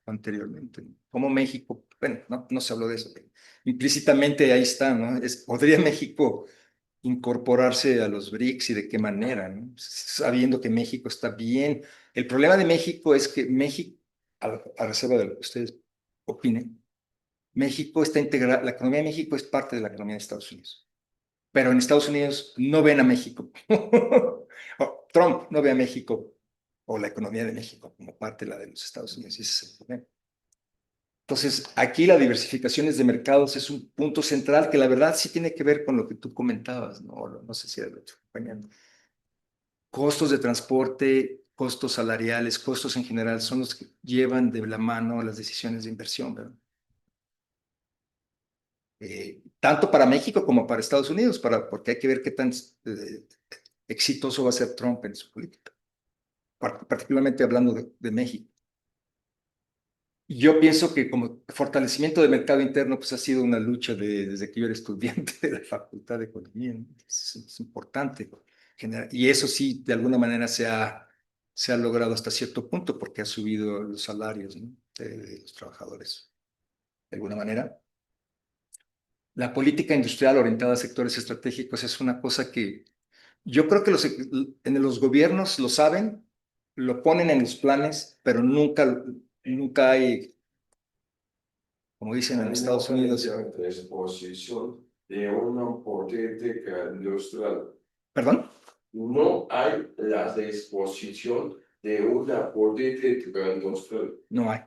anteriormente, ¿no? Como México, bueno, no se habló de eso, pero implícitamente ahí está, ¿no? ¿Podría México incorporarse a los BRICS y de qué manera, ¿no? Sabiendo que México está bien. El problema de México es que México, a reserva de lo que ustedes opinen, México está integrada, la economía de México es parte de la economía de Estados Unidos, pero en Estados Unidos no ven a México. Trump no ve a México o la economía de México como parte de la de los Estados Unidos. Y ese es el problema. Entonces, aquí la diversificación de mercados es un punto central que la verdad sí tiene que ver con lo que tú comentabas, ¿no? No sé si era lo que te acompañan. Costos de transporte, costos salariales, costos en general son los que llevan de la mano las decisiones de inversión, ¿verdad? Tanto para México como para Estados Unidos, porque hay que ver qué tan exitoso va a ser Trump en su política, particularmente hablando de México. Yo pienso que como fortalecimiento del mercado interno, pues ha sido una lucha desde que yo era estudiante de la Facultad de Economía, ¿no? Es importante. Y eso sí, de alguna manera se ha logrado hasta cierto punto porque ha subido los salarios, ¿no? de los trabajadores, de alguna manera. La política industrial orientada a sectores estratégicos es una cosa que yo creo que en los gobiernos lo saben, lo ponen en los planes, pero nunca hay, como dicen en Estados Unidos. Exposición de una política industrial. ¿Perdón? No hay la disposición de una política industrial. No hay.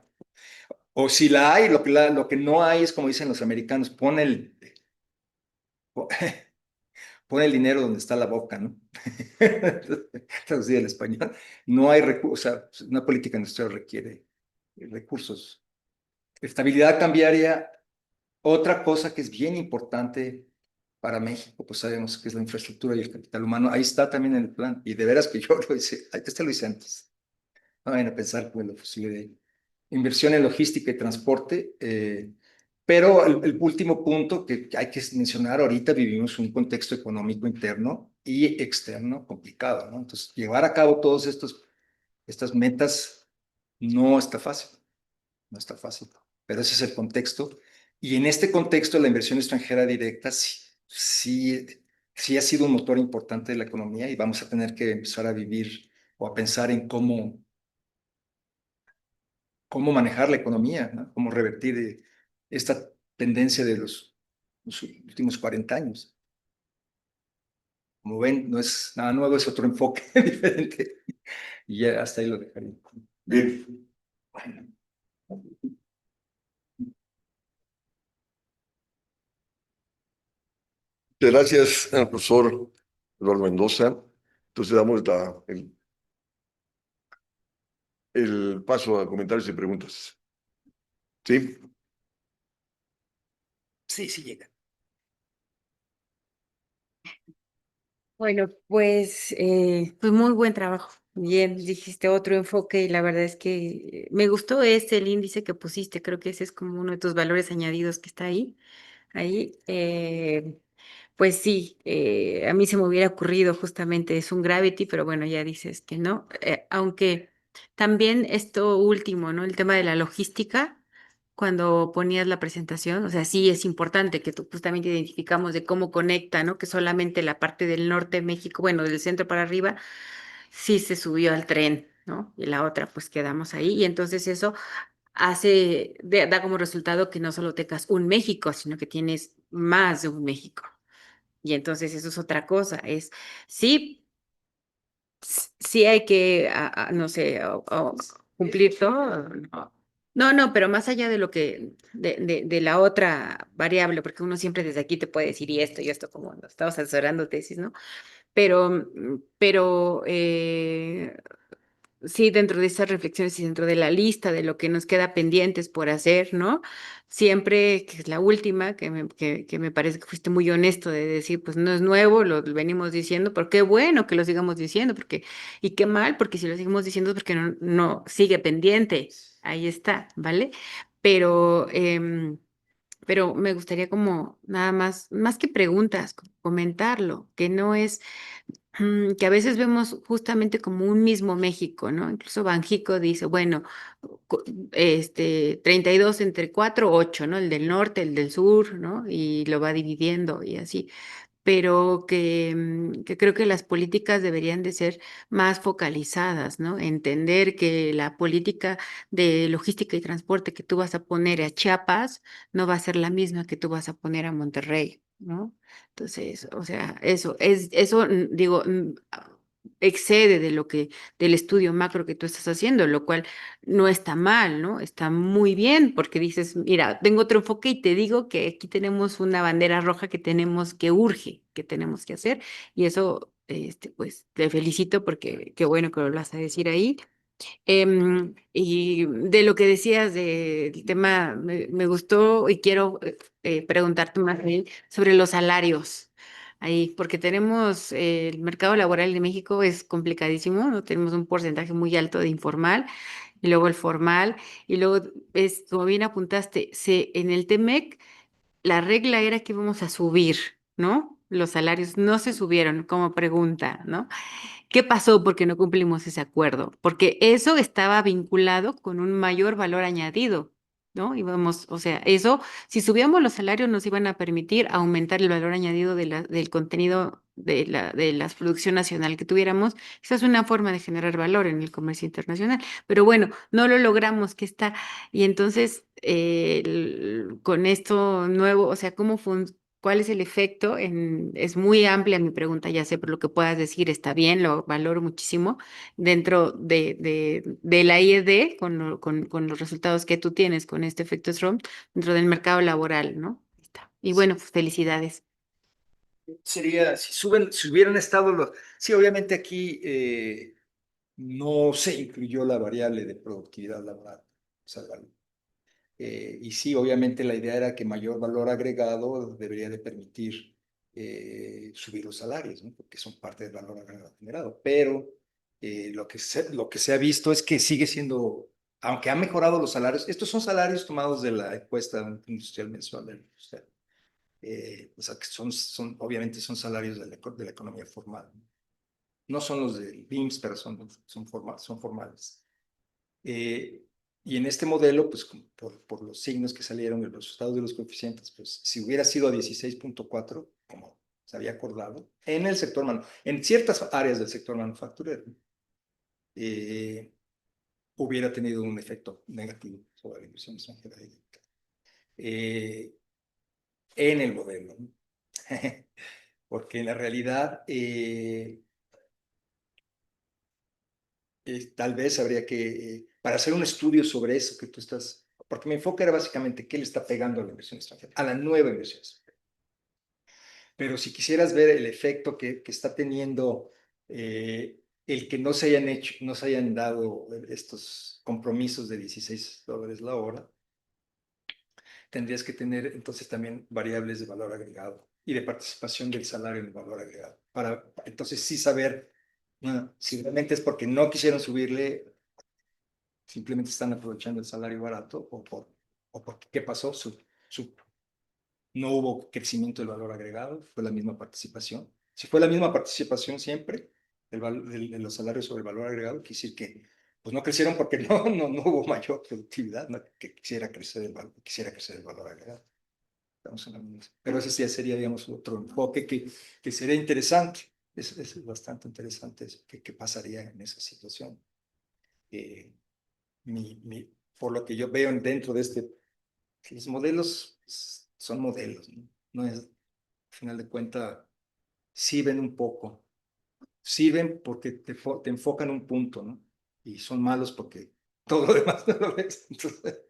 O si la hay, lo que no hay es, como dicen los americanos, pon el dinero donde está la boca, ¿no? Traducido al español. No hay recursos, o sea, una política industrial requiere recursos. Estabilidad cambiaria, otra cosa que es bien importante para México, pues sabemos que es la infraestructura y el capital humano. Ahí está también en el plan. Y de veras que yo lo hice, lo hice antes. No vayan a pensar que lo posible de inversión en logística y transporte. Pero el último punto que hay que mencionar, ahorita vivimos un contexto económico interno y externo complicado, ¿no? Entonces, llevar a cabo todas estas metas no está fácil, no está fácil, pero ese es el contexto. Y en este contexto, la inversión extranjera directa sí ha sido un motor importante de la economía y vamos a tener que empezar a vivir o a pensar en cómo manejar la economía, ¿no? Cómo revertir esta tendencia de los últimos 40 años. Como ven, no es nada nuevo, es otro enfoque diferente. Y ya hasta ahí lo dejaría. Bien, Bueno, muchas gracias, profesor Eduardo Mendoza. Entonces damos el paso a comentarios y preguntas. ¿Sí? sí, sí llega. Bueno, pues muy buen trabajo. Bien, dijiste otro enfoque y la verdad es que me gustó el índice que pusiste. Creo que ese es como uno de tus valores añadidos que está ahí. Ahí, pues sí, a mí se me hubiera ocurrido justamente, es un Gravity, pero bueno, ya dices que no. Aunque también esto último, ¿no? El tema de la logística, cuando ponías la presentación, o sea, sí es importante que tú justamente identificamos de cómo conecta, ¿no? Que solamente la parte del norte de México, bueno, del centro para arriba, sí se subió al tren, ¿no? Y la otra, pues quedamos ahí. Y entonces eso da como resultado que no solo tengas un México, sino que tienes más de un México. Y entonces eso es otra cosa, sí, sí hay que, no sé, cumplir todo. No, pero más allá de lo de la otra variable, porque uno siempre desde aquí te puede decir y esto, como cuando estamos asesorando tesis, ¿no? Pero sí, dentro de estas reflexiones y dentro de la lista de lo que nos queda pendientes por hacer, ¿no? Siempre, que es la última, que me parece que fuiste muy honesto de decir, pues no es nuevo, lo venimos diciendo, pero qué bueno que lo sigamos diciendo, y qué mal, porque si lo seguimos diciendo es porque no sigue pendiente, ahí está, ¿vale? Pero, pero me gustaría como nada más que preguntas, comentarlo, que no es que a veces vemos justamente como un mismo México, ¿no? Incluso Banjico dice, bueno, 32 entre 4 8, ¿no? El del norte, el del sur, ¿no? Y lo va dividiendo y así. Pero que creo que las políticas deberían de ser más focalizadas, ¿no? Entender que la política de logística y transporte que tú vas a poner a Chiapas no va a ser la misma que tú vas a poner a Monterrey, ¿no? Entonces, o sea, digo, excede de lo que, del estudio macro que tú estás haciendo, lo cual no está mal, ¿no? Está muy bien porque dices, mira, tengo otro enfoque y te digo que aquí tenemos una bandera roja que tenemos que urge, que tenemos que hacer y eso, pues te felicito porque qué bueno que lo vas a decir ahí. Y de lo que decías del tema, me gustó y quiero preguntarte más bien sobre los salarios. Ahí, porque tenemos el mercado laboral de México es complicadísimo, ¿no? Tenemos un porcentaje muy alto de informal y luego el formal, y luego, como bien apuntaste, en el TEMEC la regla era que íbamos a subir, ¿no? Los salarios no se subieron como pregunta, ¿no? ¿Qué pasó porque no cumplimos ese acuerdo? Porque eso estaba vinculado con un mayor valor añadido, ¿no? Íbamos, o sea, eso, si subíamos los salarios nos iban a permitir aumentar el valor añadido del contenido de la producción nacional que tuviéramos. Esa es una forma de generar valor en el comercio internacional. Pero bueno, no lo logramos, que está. Y entonces, con esto nuevo, o sea, ¿cómo funciona? ¿Cuál es el efecto? Es muy amplia mi pregunta, ya sé, pero lo que puedas decir está bien, lo valoro muchísimo dentro de la IED, con los resultados que tú tienes con este efecto Trump, dentro del mercado laboral, ¿no? Ahí está. Y bueno, pues felicidades. Sería, si hubieran estado los... Sí, obviamente aquí no se incluyó la variable de productividad laboral. O sea, y sí, obviamente la idea era que mayor valor agregado debería de permitir subir los salarios, ¿no? Porque son parte del valor agregado generado. Pero lo que se ha visto es que sigue siendo, aunque ha mejorado los salarios, estos son salarios tomados de la encuesta industrial mensual de la industria. O sea, que obviamente son salarios de la economía formal. No son los del IMSS, pero son formales. Y en este modelo, pues por los signos que salieron de los resultados de los coeficientes, pues si hubiera sido a 16.4, como se había acordado, en el sector en ciertas áreas del sector manufacturero, hubiera tenido un efecto negativo sobre la inversión extranjera directa. En el modelo, ¿no? Porque en la realidad tal vez habría que, para hacer un estudio sobre eso que tú estás, porque mi enfoque era básicamente qué le está pegando a la inversión extranjera, a la nueva inversión extranjera. Pero si quisieras ver el efecto que está teniendo el que no se hayan hecho, no se hayan dado estos compromisos de $16 la hora, tendrías que tener entonces también variables de valor agregado y de participación del salario en el valor agregado, para entonces sí saber si realmente es porque no quisieron subirle, simplemente están aprovechando el salario barato o porque ¿qué pasó? No hubo crecimiento del valor agregado, fue la misma participación. Si fue la misma participación siempre, de los salarios sobre el valor agregado, quiere decir que pues no crecieron porque no hubo mayor productividad, ¿no? Que quisiera crecer el valor agregado. Estamos en la misma. Pero ese ya sería, digamos, otro enfoque que sería interesante. Es bastante interesante qué pasaría en esa situación. Por lo que yo veo dentro de los modelos son modelos, ¿no? No es, al final de cuentas, sirven un poco. Sirven porque te enfocan un punto, ¿no? Y son malos porque todo lo demás no lo ves. Entonces,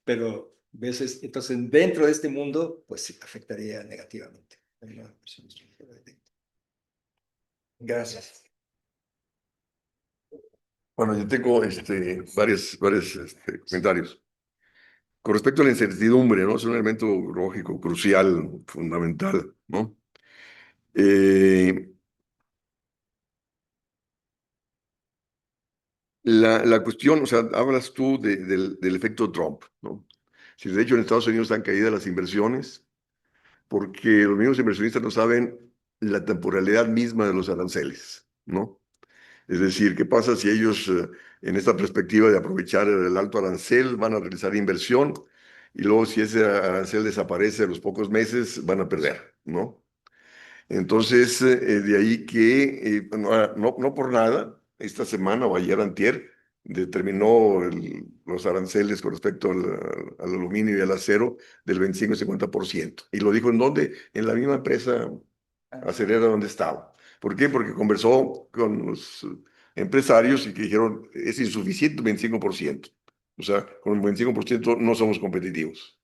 pero veces, entonces dentro de este mundo, pues sí afectaría negativamente. Gracias. Bueno, yo tengo varios comentarios. Con respecto a la incertidumbre, ¿no? Es un elemento lógico, crucial, fundamental, ¿no? Eh, la cuestión, o sea, hablas tú del efecto Trump, ¿no? Si de hecho en Estados Unidos han caído las inversiones, porque los mismos inversionistas no saben la temporalidad misma de los aranceles, ¿no? Es decir, ¿qué pasa si ellos, en esta perspectiva de aprovechar el alto arancel, van a realizar inversión y luego si ese arancel desaparece a los pocos meses, van a perder, ¿no? Entonces, de ahí que, no por nada, esta semana o ayer antier, determinó los aranceles con respecto al aluminio y al acero del 25 y 50%. ¿Y lo dijo en dónde? En la misma empresa acerera donde estaba. ¿Por qué? Porque conversó con los empresarios y que dijeron, es insuficiente un 25%. O sea, con un 25% no somos competitivos.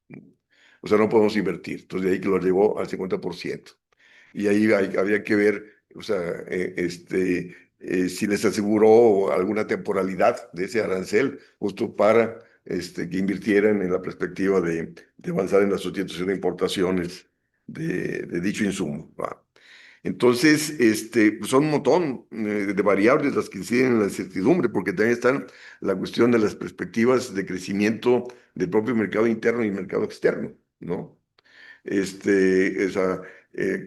O sea, no podemos invertir. Entonces, de ahí que lo llevó al 50%. Y ahí había que ver, o sea, si les aseguró alguna temporalidad de ese arancel, justo para que invirtieran en la perspectiva de avanzar en la sustitución de importaciones de dicho insumo. ¿Va? Entonces, pues son un montón de variables las que inciden en la incertidumbre, porque también están la cuestión de las perspectivas de crecimiento del propio mercado interno y mercado externo, ¿no? O sea,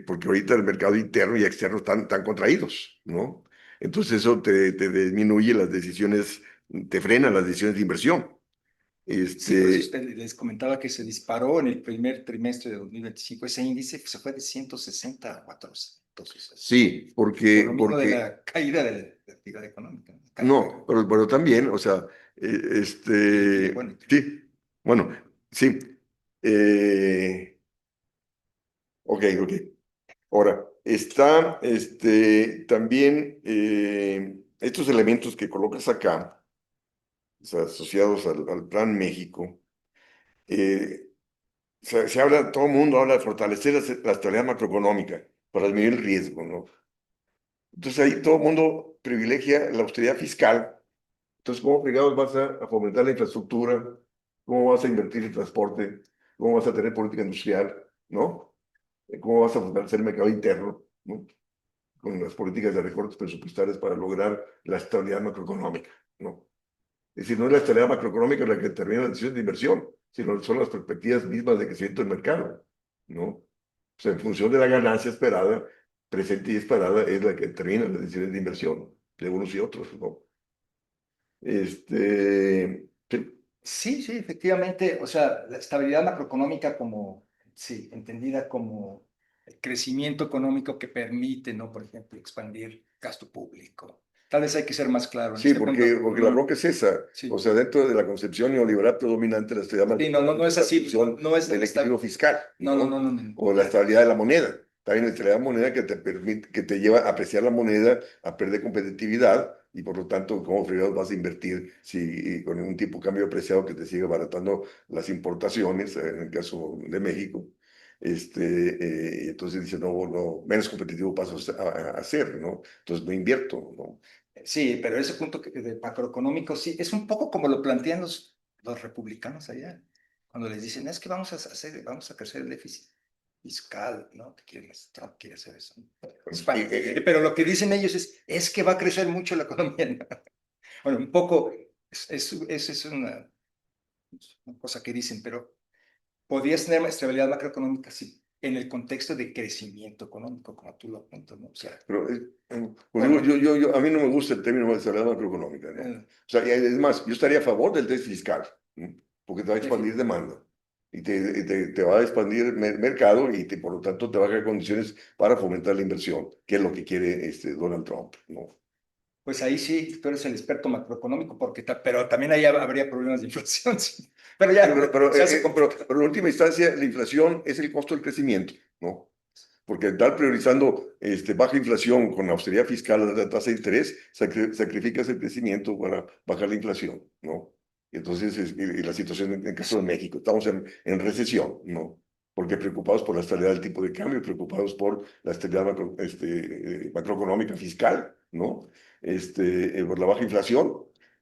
porque ahorita el mercado interno y externo están contraídos, ¿no? Entonces eso te disminuye las decisiones, te frena las decisiones de inversión. Sí, por eso usted les comentaba que se disparó en el primer trimestre de 2025. Ese índice se fue de 160 a 400. Sí, Por porque, lo mismo de porque la caída de la actividad económica. no, pero también, o sea, Bueno, sí, bueno, sí. Ok. Ahora, está también estos elementos que colocas acá, o sea, asociados al Plan México. eh, se habla, todo el mundo habla de fortalecer la estabilidad macroeconómica para disminuir el riesgo, ¿no? Entonces ahí todo el mundo privilegia la austeridad fiscal. Entonces, ¿cómo fregados vas a fomentar la infraestructura? ¿Cómo vas a invertir en transporte? ¿Cómo vas a tener política industrial? ¿No? ¿Cómo vas a fortalecer el mercado interno? ¿No? Con las políticas de recortes presupuestarios para lograr la estabilidad macroeconómica, ¿no? Es decir, no es la estabilidad macroeconómica la que determina las decisiones de inversión, sino son las perspectivas mismas de crecimiento del mercado, ¿no? O sea, en función de la ganancia esperada, presente y esperada, es la que determina las decisiones de inversión de unos y otros, ¿no? Sí, sí, efectivamente. O sea, la estabilidad macroeconómica como, sí, entendida como el crecimiento económico que permite, ¿no? Por ejemplo, expandir gasto público. Tal vez hay que ser más claro en sí, este punto. porque la bronca es esa. Sí. O sea, dentro de la concepción neoliberal predominante, la estabilidad Sí, no es la así. función No es del equilibrio fiscal, No. o la estabilidad de la moneda. También la estabilidad de la moneda que te permite, que te lleva a apreciar la moneda, a perder competitividad, y por lo tanto, ¿cómo fregados vas a invertir si con un tipo de cambio apreciado que te sigue abaratando las importaciones, en el caso de México? Entonces dice, no, menos competitivo paso a hacer, ¿no? Entonces no invierto, ¿no? Sí, pero ese punto de macroeconómico, sí, es un poco como lo plantean los republicanos allá, cuando les dicen, es que vamos a crecer el déficit fiscal, ¿no? Trump quiere hacer eso. Pero lo que dicen ellos es que va a crecer mucho la economía, ¿no? Bueno, un poco, es una cosa que dicen, pero podrías tener estabilidad macroeconómica sí, en el contexto de crecimiento económico, como tú lo apuntas, ¿no? O sea, Pero, pues bueno, a mí no me gusta el término de estabilidad macroeconómica, ¿no? O sea, y es más, yo estaría a favor del déficit fiscal, ¿no? Porque te va a expandir demanda y te va a expandir mercado y por lo tanto te va a crear condiciones para fomentar la inversión, que es lo que quiere Donald Trump, ¿no? pues ahí sí, tú eres el experto macroeconómico, pero también ahí habría problemas de inflación, sí. Pero ya, se hace Pero en última instancia, la inflación es el costo del crecimiento, ¿no? Porque estar priorizando baja inflación con austeridad fiscal a la tasa de interés, sacrificas el crecimiento para bajar la inflación, ¿no? Y entonces, y la situación en el caso de México, estamos en recesión, ¿no? Porque preocupados por la estabilidad del tipo de cambio, preocupados por la estabilidad macroeconómica fiscal, ¿no? Por la baja inflación,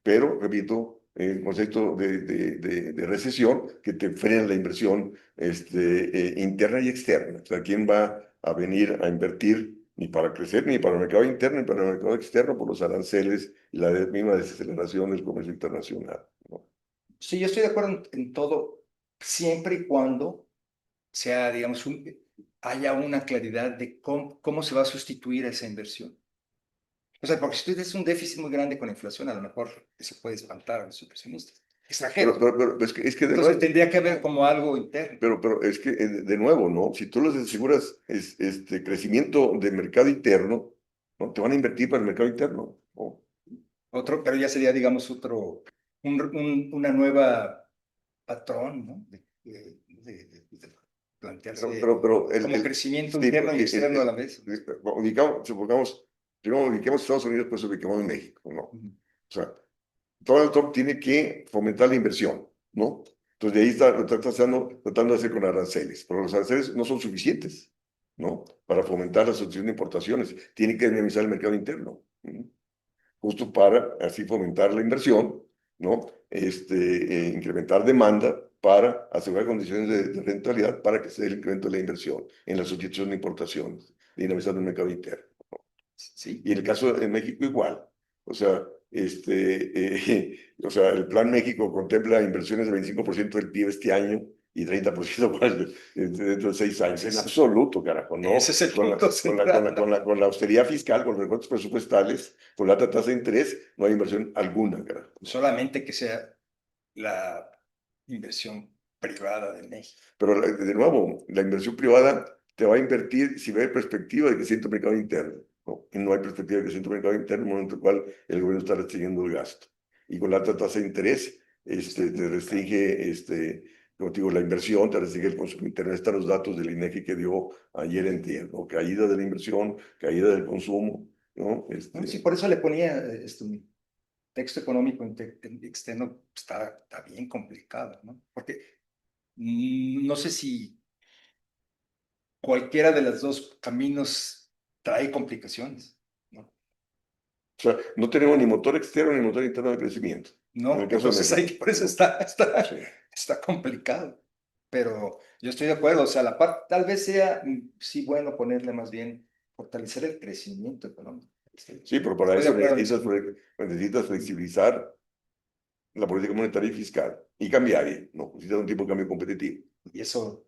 pero, repito, el concepto de recesión que te frena la inversión interna y externa. O sea, ¿quién va a venir a invertir ni para crecer, ni para el mercado interno, ni para el mercado externo por los aranceles y la misma desaceleración del comercio internacional, ¿no? Sí, yo estoy de acuerdo en todo, siempre y cuando sea, digamos, haya una claridad de cómo se va a sustituir esa inversión. O sea, porque si tú tienes un déficit muy grande con inflación, a lo mejor eso puede espantar a los inversionistas extranjeros. Pero es que de Entonces nuevo, tendría que haber como algo interno. pero es que de nuevo, ¿no? Si tú les aseguras crecimiento del mercado interno, ¿no? Te van a invertir para el mercado interno, ¿no? Pero ya sería, digamos, una nueva patrón, ¿no? De plantearse pero como crecimiento sí, interno y porque externo a la vez. supongamos, primero ubiquemos Estados Unidos, pues ubiquemos en México, ¿no? Ujú. O sea, Donald Trump tiene que fomentar la inversión, ¿no? Entonces, de ahí está, lo está tratando de hacer con aranceles, pero los aranceles no son suficientes, ¿no? Para fomentar la sustitución de importaciones. Tiene que dinamizar el mercado interno, ¿no? Justo para así fomentar la inversión, ¿no? Incrementar demanda para asegurar condiciones de rentabilidad para que se dé el incremento de la inversión en la sustitución de importaciones, dinamizando el mercado interno. Sí, Y en el caso de México igual. O sea, o sea, el Plan México contempla inversiones de 25% del PIB este año y 30% dentro de 6 años. En absoluto, carajo, ¿no? ese es el Con la, punto con la, con la, con la, con la austeridad fiscal, con los recortes presupuestales, con la alta tasa de interés, no hay inversión alguna, carajo. solamente que sea la inversión privada de México. Pero de nuevo, la inversión privada te va a invertir si ve perspectiva de crecimiento del mercado interno, ¿no? Y no hay perspectiva de crecimiento del mercado interno, en el momento en el cual el gobierno está restringiendo el gasto. Y con la alta tasa de interés, te restringe, como te digo, la inversión, te restringe el consumo interno. Están los datos del INEGI que dio ayer en día, ¿no? Caída de la inversión, caída del consumo, ¿no? ¿No? Sí, por eso le ponía un texto económico externo, está bien complicado, ¿no? Porque no sé si cualquiera de los dos caminos trae complicaciones, ¿no? O sea, no tenemos ni motor externo ni motor interno de crecimiento. No, En el caso de entonces México. por eso Sí. está complicado. Pero yo estoy de acuerdo, o sea, la parte, tal vez sea, sí, bueno, ponerle más bien, fortalecer el crecimiento económico. Sí, pero para Estoy de eso acuerdo. necesitas flexibilizar la política monetaria y fiscal y cambiaria, ¿no? Necesitas un tipo de cambio competitivo. Y eso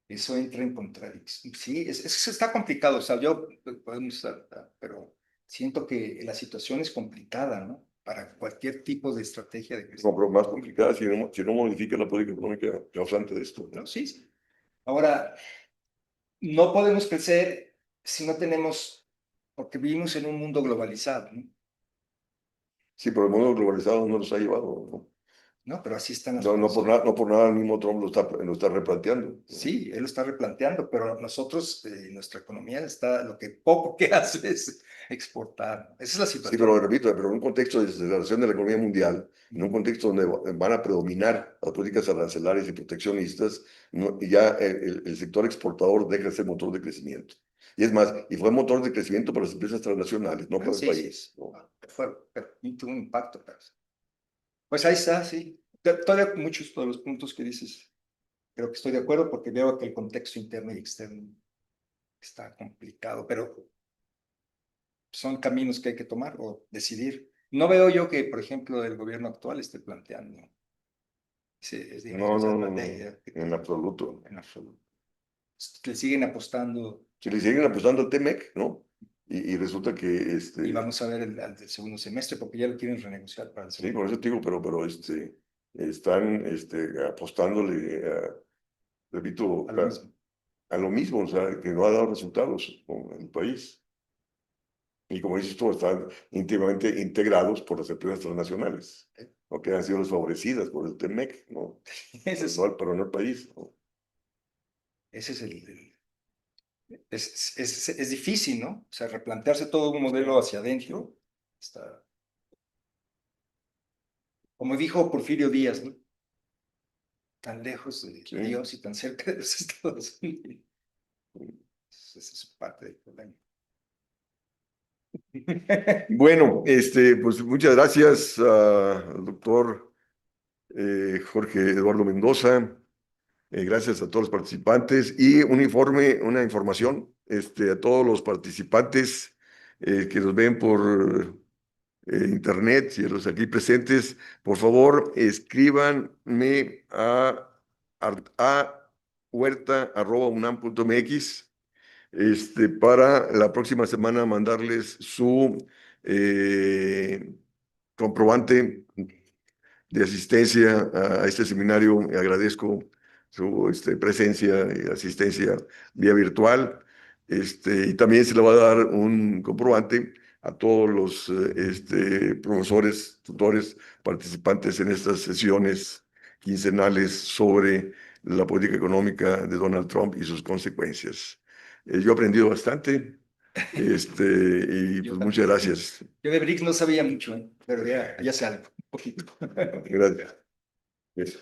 entra en contradicción. Sí, está complicado, o sea, yo podemos estar, pero siento que la situación es complicada, ¿no? Para cualquier tipo de estrategia de No, crecimiento. pero más complicada si no modifica la política económica causante de esto. ¿No? Sí, sí. Ahora, no podemos crecer si no tenemos, porque vivimos en un mundo globalizado, ¿no? Sí, pero el mundo globalizado no nos ha llevado, ¿no? ¿No? Pero así están las No, cosas. no por nada el mismo Trump lo está replanteando, ¿no? Sí, él lo está replanteando, pero nosotros, nuestra economía está, lo que poco que hace es exportar. Esa es la Sí, situación. pero repito, pero en un contexto de desaceleración de la economía mundial, en un contexto donde van a predominar las políticas arancelarias y proteccionistas, y ya el sector exportador deja de ser motor de crecimiento. Y es más, y fue motor de crecimiento para las empresas transnacionales, no para el Sí, país, sí. ¿no? Pero tuvo un impacto. Pues ahí está, sí. Todavía muchos de los puntos que dices, creo que estoy de acuerdo porque veo que el contexto interno y externo está complicado, pero son caminos que hay que tomar o decidir. No veo yo que, por ejemplo, el gobierno actual esté planteando, digamos, No, esa no, no, estrategia no, en absoluto. en absoluto. Le siguen apostando Si le siguen apostando al TEMEC, ¿no? Y resulta que, y vamos a ver el segundo semestre porque ya lo quieren renegociar para el sí, segundo. por eso te digo, pero están apostándole, repito, A lo mismo. a lo mismo, o sea, que no ha dado resultados con el país. Y como dices tú, están íntimamente integrados por las empresas transnacionales, ¿no? Que han sido desfavorecidas por el TEMEC, ¿no? Ese es, Pero no el país, ¿no? ese es es difícil, ¿no? O sea, replantearse todo un modelo hacia adentro. Está, como dijo Porfirio Díaz, ¿no? Tan lejos de Sí. Dios y tan cerca de los Estados Unidos. Esa es parte del problema. Bueno, pues muchas gracias, doctor Jorge Eduardo Mendoza. Gracias a todos los participantes y una información a todos los participantes que nos ven por internet y a los aquí presentes. Por favor, escríbanme a huerta@unam.mx para la próxima semana mandarles su comprobante de asistencia a este seminario. Agradezco su presencia y asistencia vía virtual. Y también se le va a dar un comprobante a todos los profesores, tutores, participantes en estas sesiones quincenales sobre la política económica de Donald Trump y sus consecuencias. Yo he aprendido bastante, y Yo pues muchas también. gracias. Yo de BRICS no sabía mucho, pero ya sé algo, un poquito. Gracias. Eso.